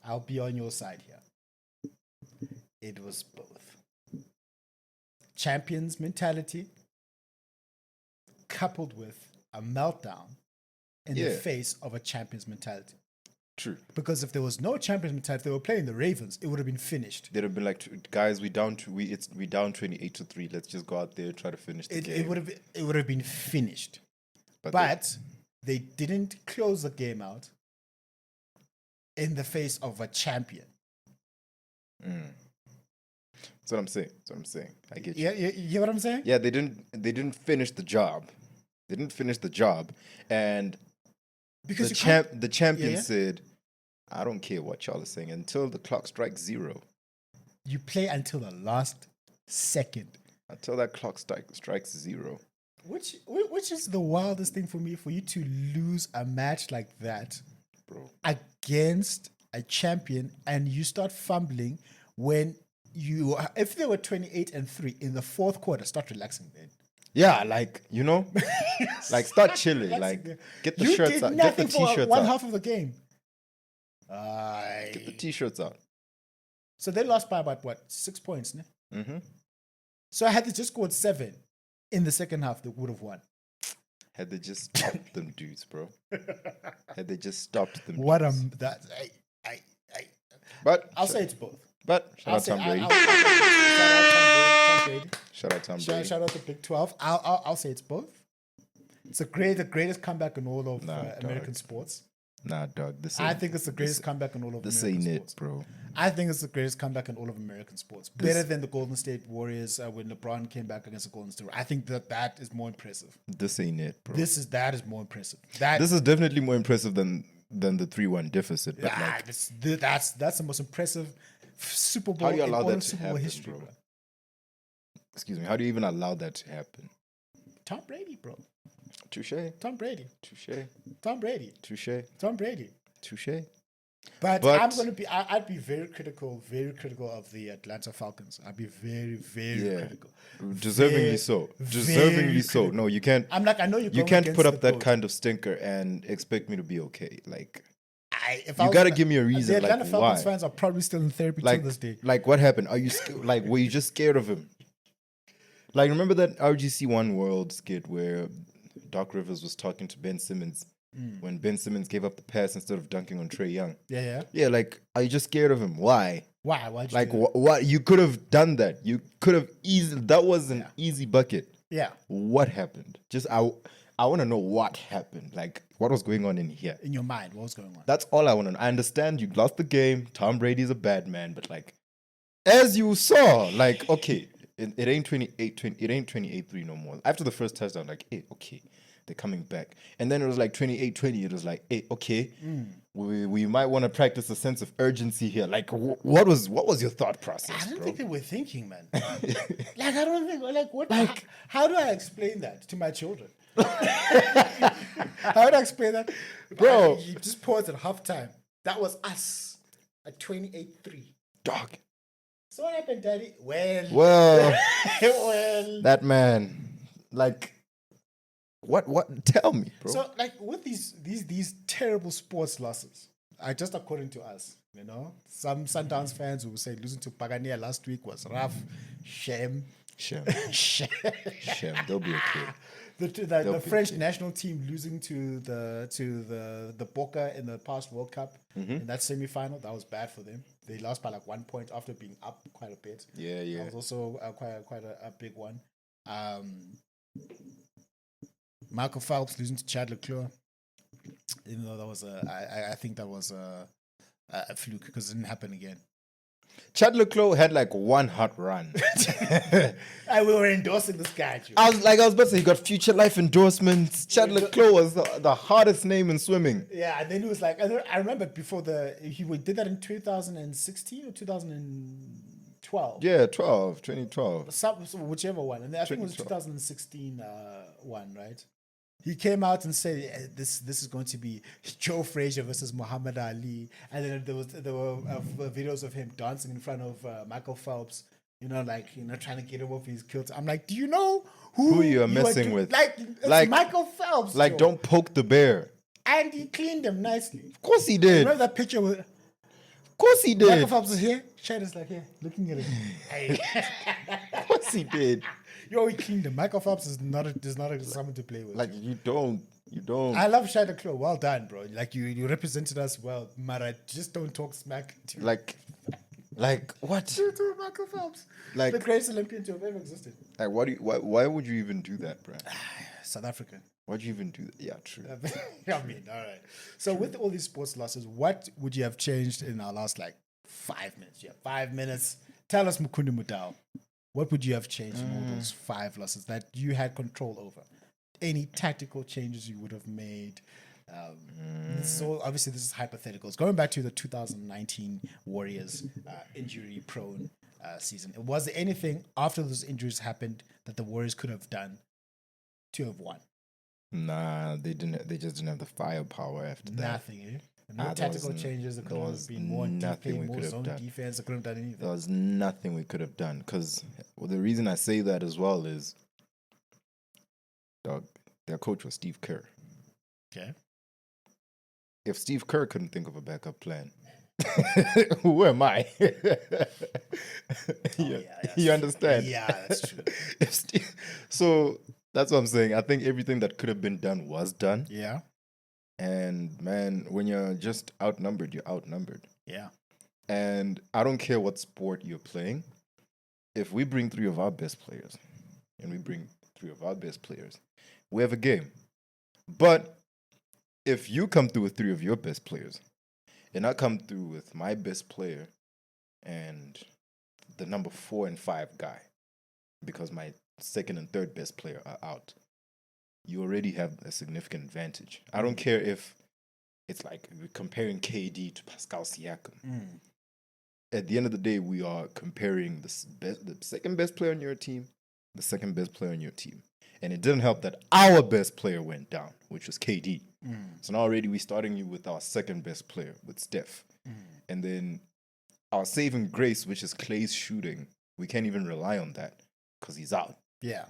I'll be on your side here. It was both. Champions mentality coupled with a meltdown in the face of a champions mentality. True. Because if there was no champions mentality, if they were playing the Ravens, it would have been finished. They'd have been like, guys, we down 28-3. Let's just go out there and try to finish the game. It would have been finished. But they didn't close the game out in the face of a champion. That's what I'm saying. I get you. Yeah, you hear what I'm saying? Yeah, they didn't finish the job. And because the champion said, I don't care what y'all are saying until the clock strikes 0. You play until the last second. Until that clock strikes 0. Which is the wildest thing for me, for you to lose a match like that, bro, against a champion, and you start fumbling when if they were 28-3 in the fourth quarter, start relaxing then. Yeah, like, like start chilling, like get the shirts out, get the t-shirts out. One half of the game. Get the t-shirts out. So they lost by about 6 points, ne? Mm-hmm. So had they just scored 7 in the second half, they would have won. Had they just stopped them dudes, bro. Had they just stopped them. But I'll say it's both. But shout out Tom Brady. Shout out Tom Brady. Shout out to Big 12. I'll say it's both. It's the greatest comeback in all of American sports. Nah, dog. I think it's the greatest comeback in all of American sports. This ain't it, bro. I think it's the greatest comeback in all of American sports. Better than the Golden State Warriors when LeBron came back against the Golden State. I think that is more impressive. This ain't it, bro. That is more impressive. This is definitely more impressive than the 3-1 deficit. But that's the most impressive Super Bowl in all that of Super Bowl history, bro. Excuse me. How do you even allow that to happen? Tom Brady, bro. Touche. Tom Brady. Touche. Tom Brady. Touche. Tom Brady. Touche. But I'm going to be, I'd be very critical of the Atlanta Falcons. I'd be very, very critical. Deservingly so. Deservingly so. No, you can't. I'm like, I know you can't put up that kind of stinker and expect me to be okay. Like, you got to give me a reason. The Atlanta Falcons why? fans are probably still in therapy to this day. Like, what happened? Are you like, were you just scared of him? Like, remember that RGC One World skit where Doc Rivers was talking to Ben Simmons when Ben Simmons gave up the pass instead of dunking on Trae Young? Yeah, like, are you just scared of him? Why? Why? Why'd you like, do that? what? You could have done that. You could have easily. That was an easy bucket. Yeah. What happened? Just, I want to know what happened. Like, what was going on in here? In your mind, what was going on? That's all I want to know. I understand you lost the game. Tom Brady's a bad man, but like, as you saw, like, okay, it ain't 28-20, it ain't 28-3 no more. After the first touchdown, like, hey, okay, they're coming back. And then it was like 28-20. It was like, hey, okay, we might want to practice a sense of urgency here. Like, what was your thought process? I don't bro? think they were thinking, man. Like, I don't think, like, what? Like, how do I explain that to my children? How would I explain that? Bro. You just paused at halftime. That was us at 28-3. Dog. So what happened, Daddy? Well, Well, well. that man, like, what? Tell me, bro. So, like, with these terrible sports losses, just according to us, you know, some Sundowns fans will say losing to Pagania last week was rough, shame. Shem, they'll be okay. The French national team losing to the Boca in the past World Cup in that semi-final, that was bad for them. They lost by like 1 point after being up quite a bit. Yeah. That was also quite a big one. Michael Phelps losing to Chad Leclerc, even though that was I think that was a fluke because it didn't happen again. Chad Leclerc had like one hot run. We were endorsing this guy. I was about to say, he got Future Life endorsements. Chad Leclerc was the hardest name in swimming. Yeah, and then he was like, I remember before he did that in 2016 or 2012. Yeah, 2012. Whichever one. And I think it was 2016 one, right? He came out and said, "This is going to be Joe Frazier versus Muhammad Ali," and then there were videos of him dancing in front of Michael Phelps. You know, like trying to get him off his kilt. I'm like, do you know who you are messing with? Like, it's Michael Phelps. Like, Joe. don't poke the bear. And he cleaned them nicely. Of course he did. Remember that picture with? Of course he did. Michael Phelps is here. Shadow's like here, looking at him. Hey. Of course he did. Yo, he cleaned him. Michael Phelps is not someone to play with. Like, you don't. I love Shadow Claw. Well done, bro. Like you represented us well. Mara, just don't talk smack to Like what? to Michael Phelps. Like, the greatest Olympian to have ever existed. Like, why would you even do that, bro? South African. Why'd you even do that? Yeah, true. I mean, all right. So with all these sports losses, what would you have changed in our last 5 minutes? Yeah, 5 minutes. Tell us, Mukundi Mudao, what would you have changed in all those 5 losses that you had control over? Any tactical changes you would have made? So obviously this is hypotheticals. Going back to the 2019 Warriors injury-prone season, was there anything after those injuries happened that the Warriors could have done to have won? Nah, they didn't. They just didn't have the firepower after that. Nothing. No tactical changes. There could have been more deep, more zone defense. They couldn't have done anything. There was nothing we could have done because the reason I say that as well is, dog, their coach was Steve Kerr. Okay. If Steve Kerr couldn't think of a backup plan, who am I? You understand? Yeah, that's true. So that's what I'm saying. I think everything that could have been done was done. Yeah. And man, when you're just outnumbered, you're outnumbered. Yeah. And I don't care what sport you're playing. If we bring 3 of our best players, we have a game. But if you come through with 3 of your best players, and I come through with my best player and the number 4 and 5 guy, because my second and third best player are out, you already have a significant advantage. I don't care if it's like we're comparing KD to Pascal Siakam. At the end of the day, we are comparing the second best player on your team, the second best player on your team. And it didn't help that our best player went down, which was KD. So now already we're starting you with our second best player, with Steph. And then our saving grace, which is Clay's shooting, we can't even rely on that because he's out. Yeah.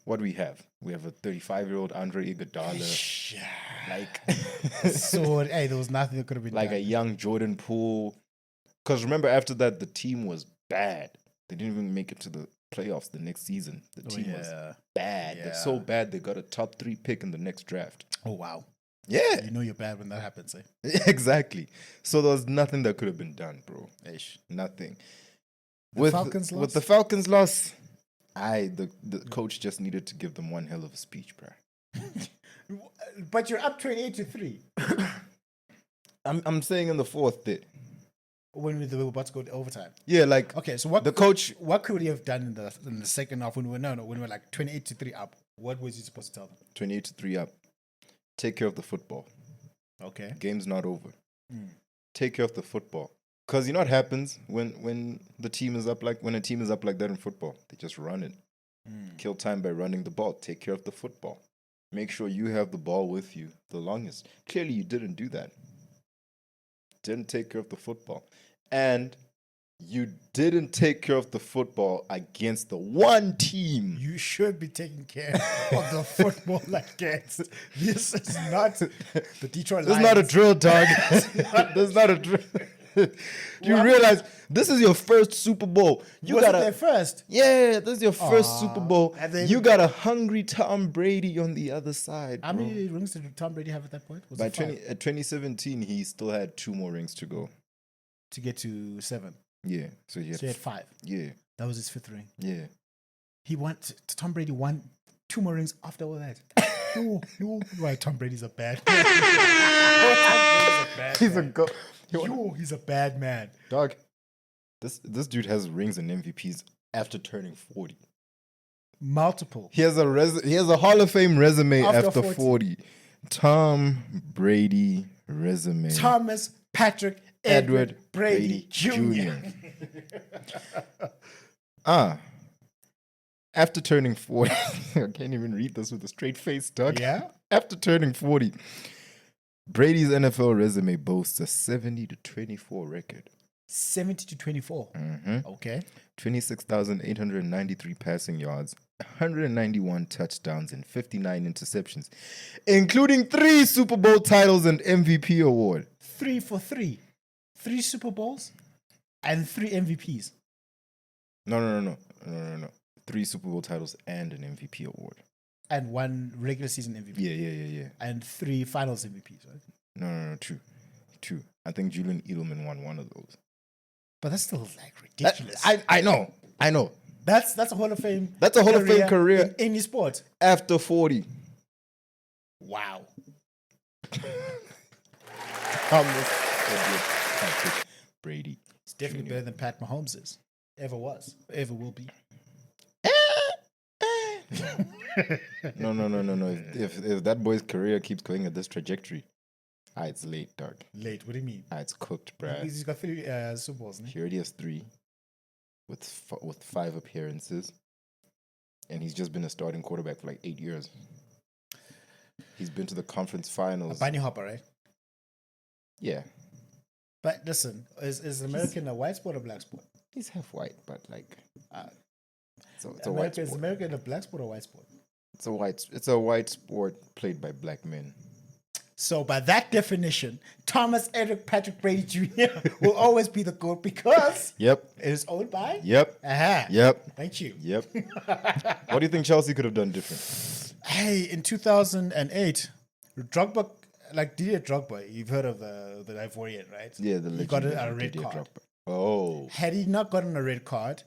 What do we have? We have a 35-year-old Andre Iguodala. So, hey, there was nothing that could have been Like done. a young Jordan Poole. Because remember, after that, the team was bad. They didn't even make it to the playoffs the next season. The team was bad. They're so bad, they got a top 3 pick in the next draft. Oh, wow. Yeah. You know you're bad when that happens, eh? Exactly. So there was nothing that could have been done, bro. Nothing. With the Falcons loss, the coach just needed to give them one hell of a speech, bro. But you're up 28-3. I'm saying in the fourth bit. When we were about to go to overtime. Yeah, like okay. So what could he have done in the second half when we were like 28-3 up? What was he supposed to tell them? 28-3 up. Take care of the football. Okay. Game's not over. Take care of the football. Because you know what happens when a team is up like that in football? They just run it. Kill time by running the ball. Take care of the football. Make sure you have the ball with you the longest. Clearly, you didn't do that. Didn't take care of the football. And you didn't take care of the football against the one team. You should be taking care of the football against. This is not the Detroit Lions. This is not a drill, dog. This is not a drill. You realize this is your first Super Bowl. You Was got it their first? Yeah, this is your first Super Bowl. And then- You got a hungry Tom Brady on the other side. How bro. many rings did Tom Brady have at that point? Was By it 5? 2017, he still had 2 more rings to go. To get to 7. Yeah, so he So he had 5. Yeah, That was his 5th ring. yeah. Tom Brady won 2 more rings after all that. No, why Tom Brady's a bad man. He's a go. He's a bad man. Dog. This dude has rings and MVPs after turning 40. Multiple. He has a Hall of Fame resume After after 40. Tom Brady resume. Thomas Patrick Edward Brady Jr. After turning 40, I can't even read this with a straight face, dog. Yeah? After turning 40, Brady's NFL resume boasts a 70-24 record. 70-24. Okay. 26,893 passing yards, 191 touchdowns, and 59 interceptions, including 3 Super Bowl titles and MVP award. 3 for 3. 3 Super Bowls and 3 MVPs. No. 3 Super Bowl titles and an MVP award. And 1 regular season MVP. Yeah. And 3 finals MVPs, right? No, 2. I think Julian Edelman won one of those. But that's still like ridiculous. I know. That's a Hall of Fame. That's a Hall of Fame career in any sport. After 40. Wow. Thomas Edward Patrick Brady. It's definitely better than Pat Mahomes is. Ever was. Ever will be. No. If that boy's career keeps going at this trajectory, it's late, dog. Late. What do you mean? It's cooked, bruh. He's got 3 Super Bowls, He already has 3 with 5 appearances. And he's just been a starting quarterback for like 8 years. He's been to the conference finals. A bunny hopper, right? Yeah. But listen, is American a white sport or black sport? He's half white, but like it's a white America, is sport. American a black sport or white sport? It's a white sport played by black men. So by that definition, Thomas Edward Patrick Brady Jr. will always be the GOAT because Yep. it is owned by? Yep. Aha. Yep. Thank you. Yep. What do you think Chelsea could have done different? Hey, in 2008, Drogba, like Didier Drogba, you've heard of the Ivorian, right? Yeah, the He got a legendary red Didier card. Drogba. Oh. Had he not gotten a red card,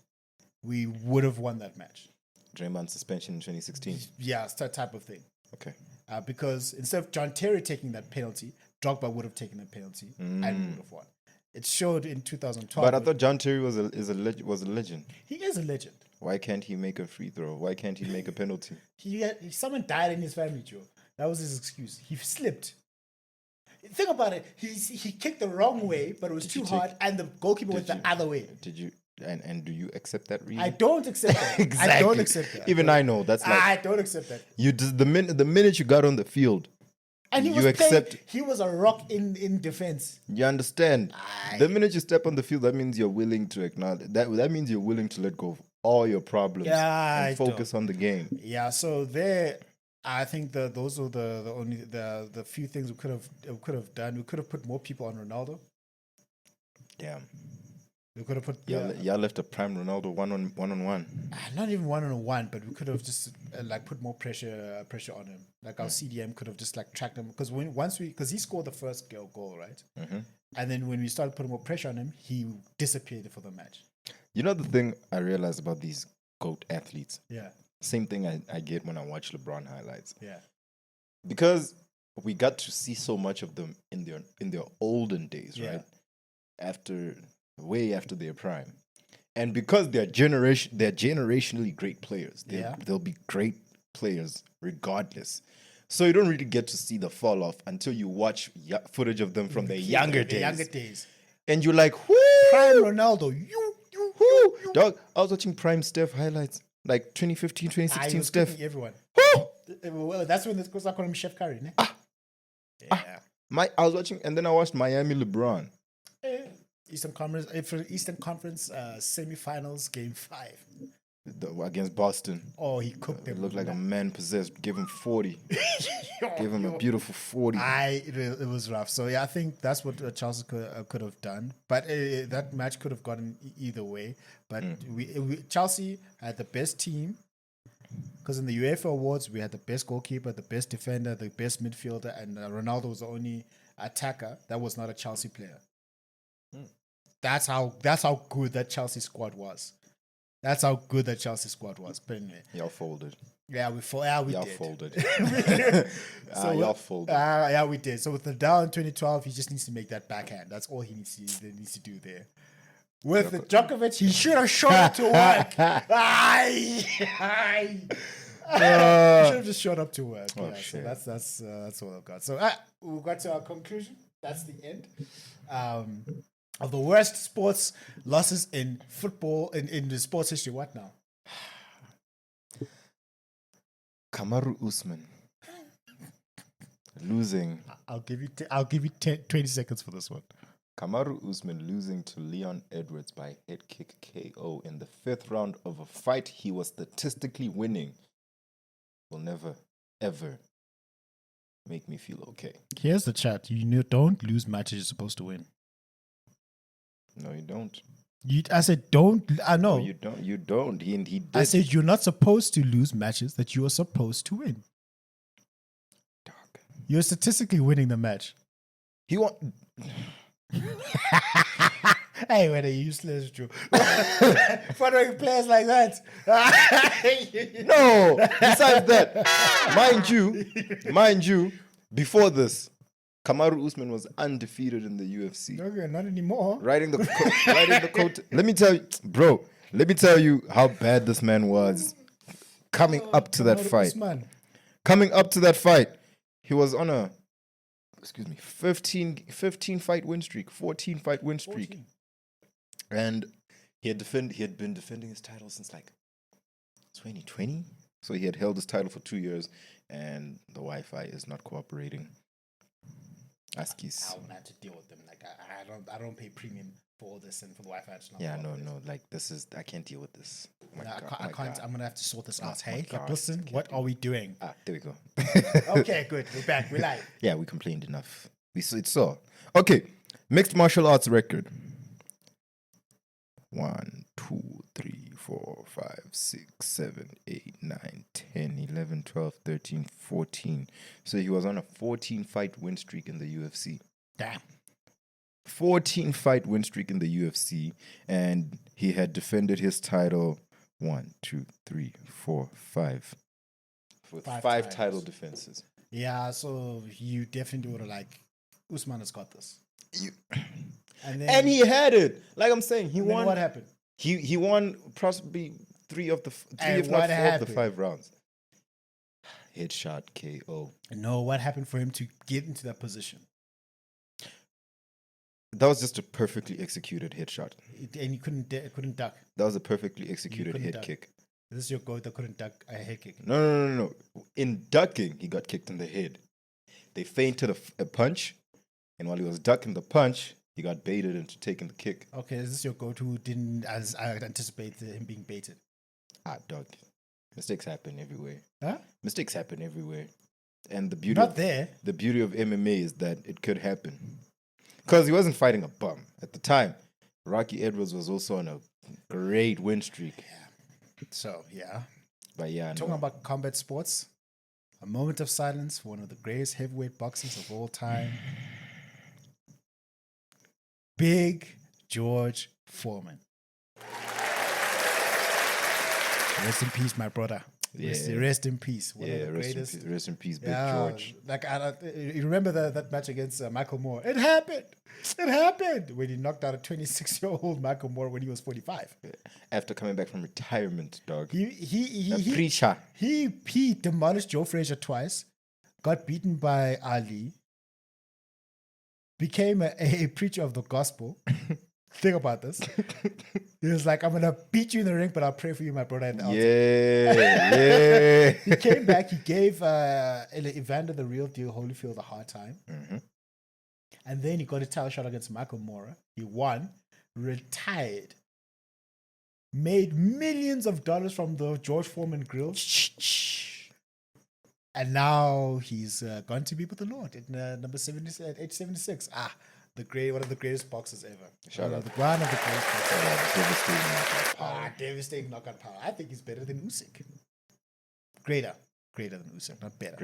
we would have won that match. Draymond suspension in 2016. Yeah, it's that type of thing. Okay. Because instead of John Terry taking that penalty, Drogba would have taken that penalty and we would have won. It showed in 2012. But I thought John Terry was a legend. He is a legend. Why can't he make a free throw? Why can't he make a penalty? Someone died in his family, Joe. That was his excuse. He slipped. Think about it. He kicked the wrong way, but it was too hard, and the goalkeeper went the other way. Did you And do you accept that reason? I don't accept that. Exactly. I don't accept that. Even I know that's like I don't accept that. you just the minute you got on the field, And he you was accept. playing, he was a rock in defense. You understand? The minute you step on the field, that means you're willing to acknowledge that. That means you're willing to let go of all your problems and focus on the game. Yeah. So there, I think those are the only the few things we could have done. We could have put more people on Ronaldo. Damn. We could have put Y'all left a prime Ronaldo one on one. not even 1-on-1, but we could have just like put more pressure on him. Like our CDM could have just like tracked him because because he scored the first goal, right? Mm-hmm. And then when we started putting more pressure on him, he disappeared for the match. You know the thing I realized about these GOAT athletes? Yeah, Same thing I get when I watch LeBron highlights. yeah, Because we got to see so much of them in their olden days, Yeah. right? Way after their prime. And because they're generationally great players. They'll be great players regardless. So you don't really get to see the fall off until you watch footage of them from their younger days. And you're like, whoo! Prime Ronaldo, Whoo! Dog, I was watching Prime Steph highlights, like 2015, 2016 Steph. cooking everyone. Whoo! Well, that's when this goes I call him Chef Curry, ne? Yeah. I was watching, and then I watched Miami LeBron. Eastern Conference semifinals, game 5. Against Boston. Oh, he cooked them. It looked like a man possessed. Give him 40. Give him a beautiful 40. It was rough. So yeah, I think that's what Chelsea could have done. But that match could have gone either way. But Chelsea had the best team. Because in the UEFA awards, we had the best goalkeeper, the best defender, the best midfielder, and Ronaldo was the only attacker that was not a Chelsea player. That's how good that Chelsea squad was. That's how good that Chelsea squad was. But anyway, Y'all folded. yeah, we Y'all did. folded. Y'all folded. Yeah, we did. So with Nadal in 2012, he just needs to make that backhand. That's all he needs to do there. With Djokovic, he should have shot it to work. He should have just shot up to work. Oh, Yeah, shit. so that's all I've got. So we got to our conclusion. That's the end of the worst sports losses in football in the sports history. What now? Kamaru Usman losing. I'll give you 20 seconds for this one. Kamaru Usman losing to Leon Edwards by head kick KO in the 5th round of a fight he was statistically winning will never, ever make me feel okay. Here's the chat. You don't lose matches you're supposed to win. No, you don't. I said don't. I know. No, you don't. You don't. He did. I said you're not supposed to lose matches that you are supposed to win. Dog. You're statistically winning the match. He won. Hey, what a useless Drew. Following players like that. No. Besides that, mind you, before this, Kamaru Usman was undefeated in the UFC. Okay, not anymore. Riding the coat. Let me tell you how bad this man was coming up to that fight. Coming up to that fight, he was on a 15 fight win streak, 14 fight win streak. 14. And he had been defending his title since like 2020. So he had held his title for 2 years, and the Wi-Fi is not cooperating. Askies. I'll have to deal with them. Like I don't pay premium for all this and for the Wi-Fi. It's not Yeah, no. Like I can't deal with this. I can't. I'm gonna have to sort this out. Hey, listen. What are we doing? There we go. Okay, good. We're back. We're live. Yeah, we complained enough. It's so okay. Mixed martial arts record. 1, 2, 3, 4, 5, 6, 7, 8, 9, 10, 11, 12, 13, 14. So he was on a 14 fight win streak in the UFC. Damn. 14 fight win streak in the UFC, and he had defended his title 1, 2, 3, 4, 5. With five title defenses. Yeah, so you definitely would have like Usman has got this. And he had it. Like I'm saying, he won. What happened? He won possibly three if not 4 of the 5 rounds. Headshot KO. No, what happened for him to get into that position? That was just a perfectly executed headshot. And you couldn't duck. That was a perfectly executed couldn't head duck. kick. This is your goat that couldn't duck a head kick. No. In ducking, he got kicked in the head. They feinted a punch, and while he was ducking the punch, he got baited into taking the kick. Okay, is this your goat who didn't as I anticipate him being baited? Dog. Mistakes happen everywhere. Huh? Mistakes happen everywhere. And the beauty Not there. The beauty of MMA is that it could happen. Because he wasn't fighting a bum. At the time, Rocky Edwards was also on a great win streak. So, yeah. But yeah, Talking about combat sports, a moment of silence for one of the greatest heavyweight boxers of all time, Big George Foreman. Rest in peace, my brother. Yeah. Rest in peace. One of the rest greatest. in peace, Big George. Like you remember that match against Michael Moore? It happened. When he knocked out a 26-year-old Michael Moore when he was 45. After coming back from retirement, dog. He preacher. He demolished Joe Frazier twice, got beaten by Ali, became a preacher of the gospel. Think about this. He was like, I'm going to beat you in the ring, but I'll pray for you, my brother, at the altar. Yeah. He came back. He gave Evander the Real Deal Holyfield a hard time. Mm-hmm. And then he got a title shot against Michael Moore. He won, retired, made millions of dollars from the George Foreman grill. And now he's gone to be with the Lord at number 70, at age 76. One of the greatest boxers ever. One of the greatest boxers ever. Devastating knockout power. I think he's better than Usyk. Greater than Usyk, not better.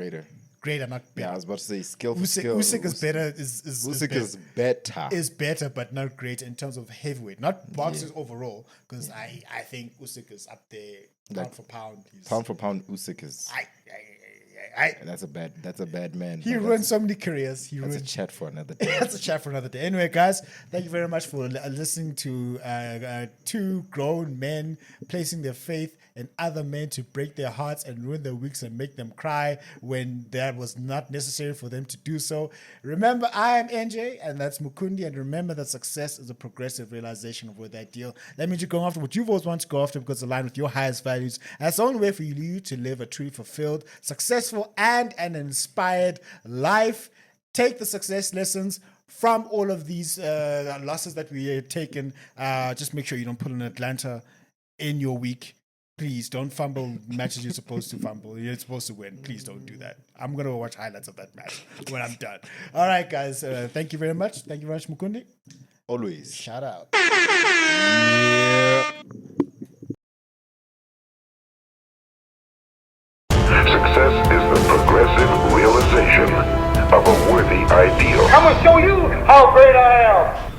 Greater, not better. Yeah, I was about to say skill for Usyk, skill. Usyk is better. Usyk is better. Is better, but not great in terms of heavyweight, not boxers overall. Because I think Usyk is up there, pound for pound. Pound for pound, Usyk is. That's a bad man. He ruined so many careers. That's a chat for another day. That's a chat for another day. Anyway, guys, thank you very much for listening to two grown men placing their faith in other men to break their hearts and ruin their weeks and make them cry when that was not necessary for them to do so. Remember, I am NJ, and that's Mukundi, and remember that success is a progressive realization of what ideal. That means you're going after what you've always wanted to go after because it's aligned with your highest values. And that's the only way for you to live a truly fulfilled, successful, and an inspired life. Take the success lessons from all of these losses that we have taken. Just make sure you don't put an Atlanta in your week. Please don't fumble matches you're supposed to fumble. You're supposed to win. Please don't do that. I'm going to watch highlights of that match when I'm done. All right, guys. Thank you very much. Thank you very much, Mukundi. Always. Shout out. Yeah. Success is the progressive realization of a worthy ideal. I'm gonna show you how great I am.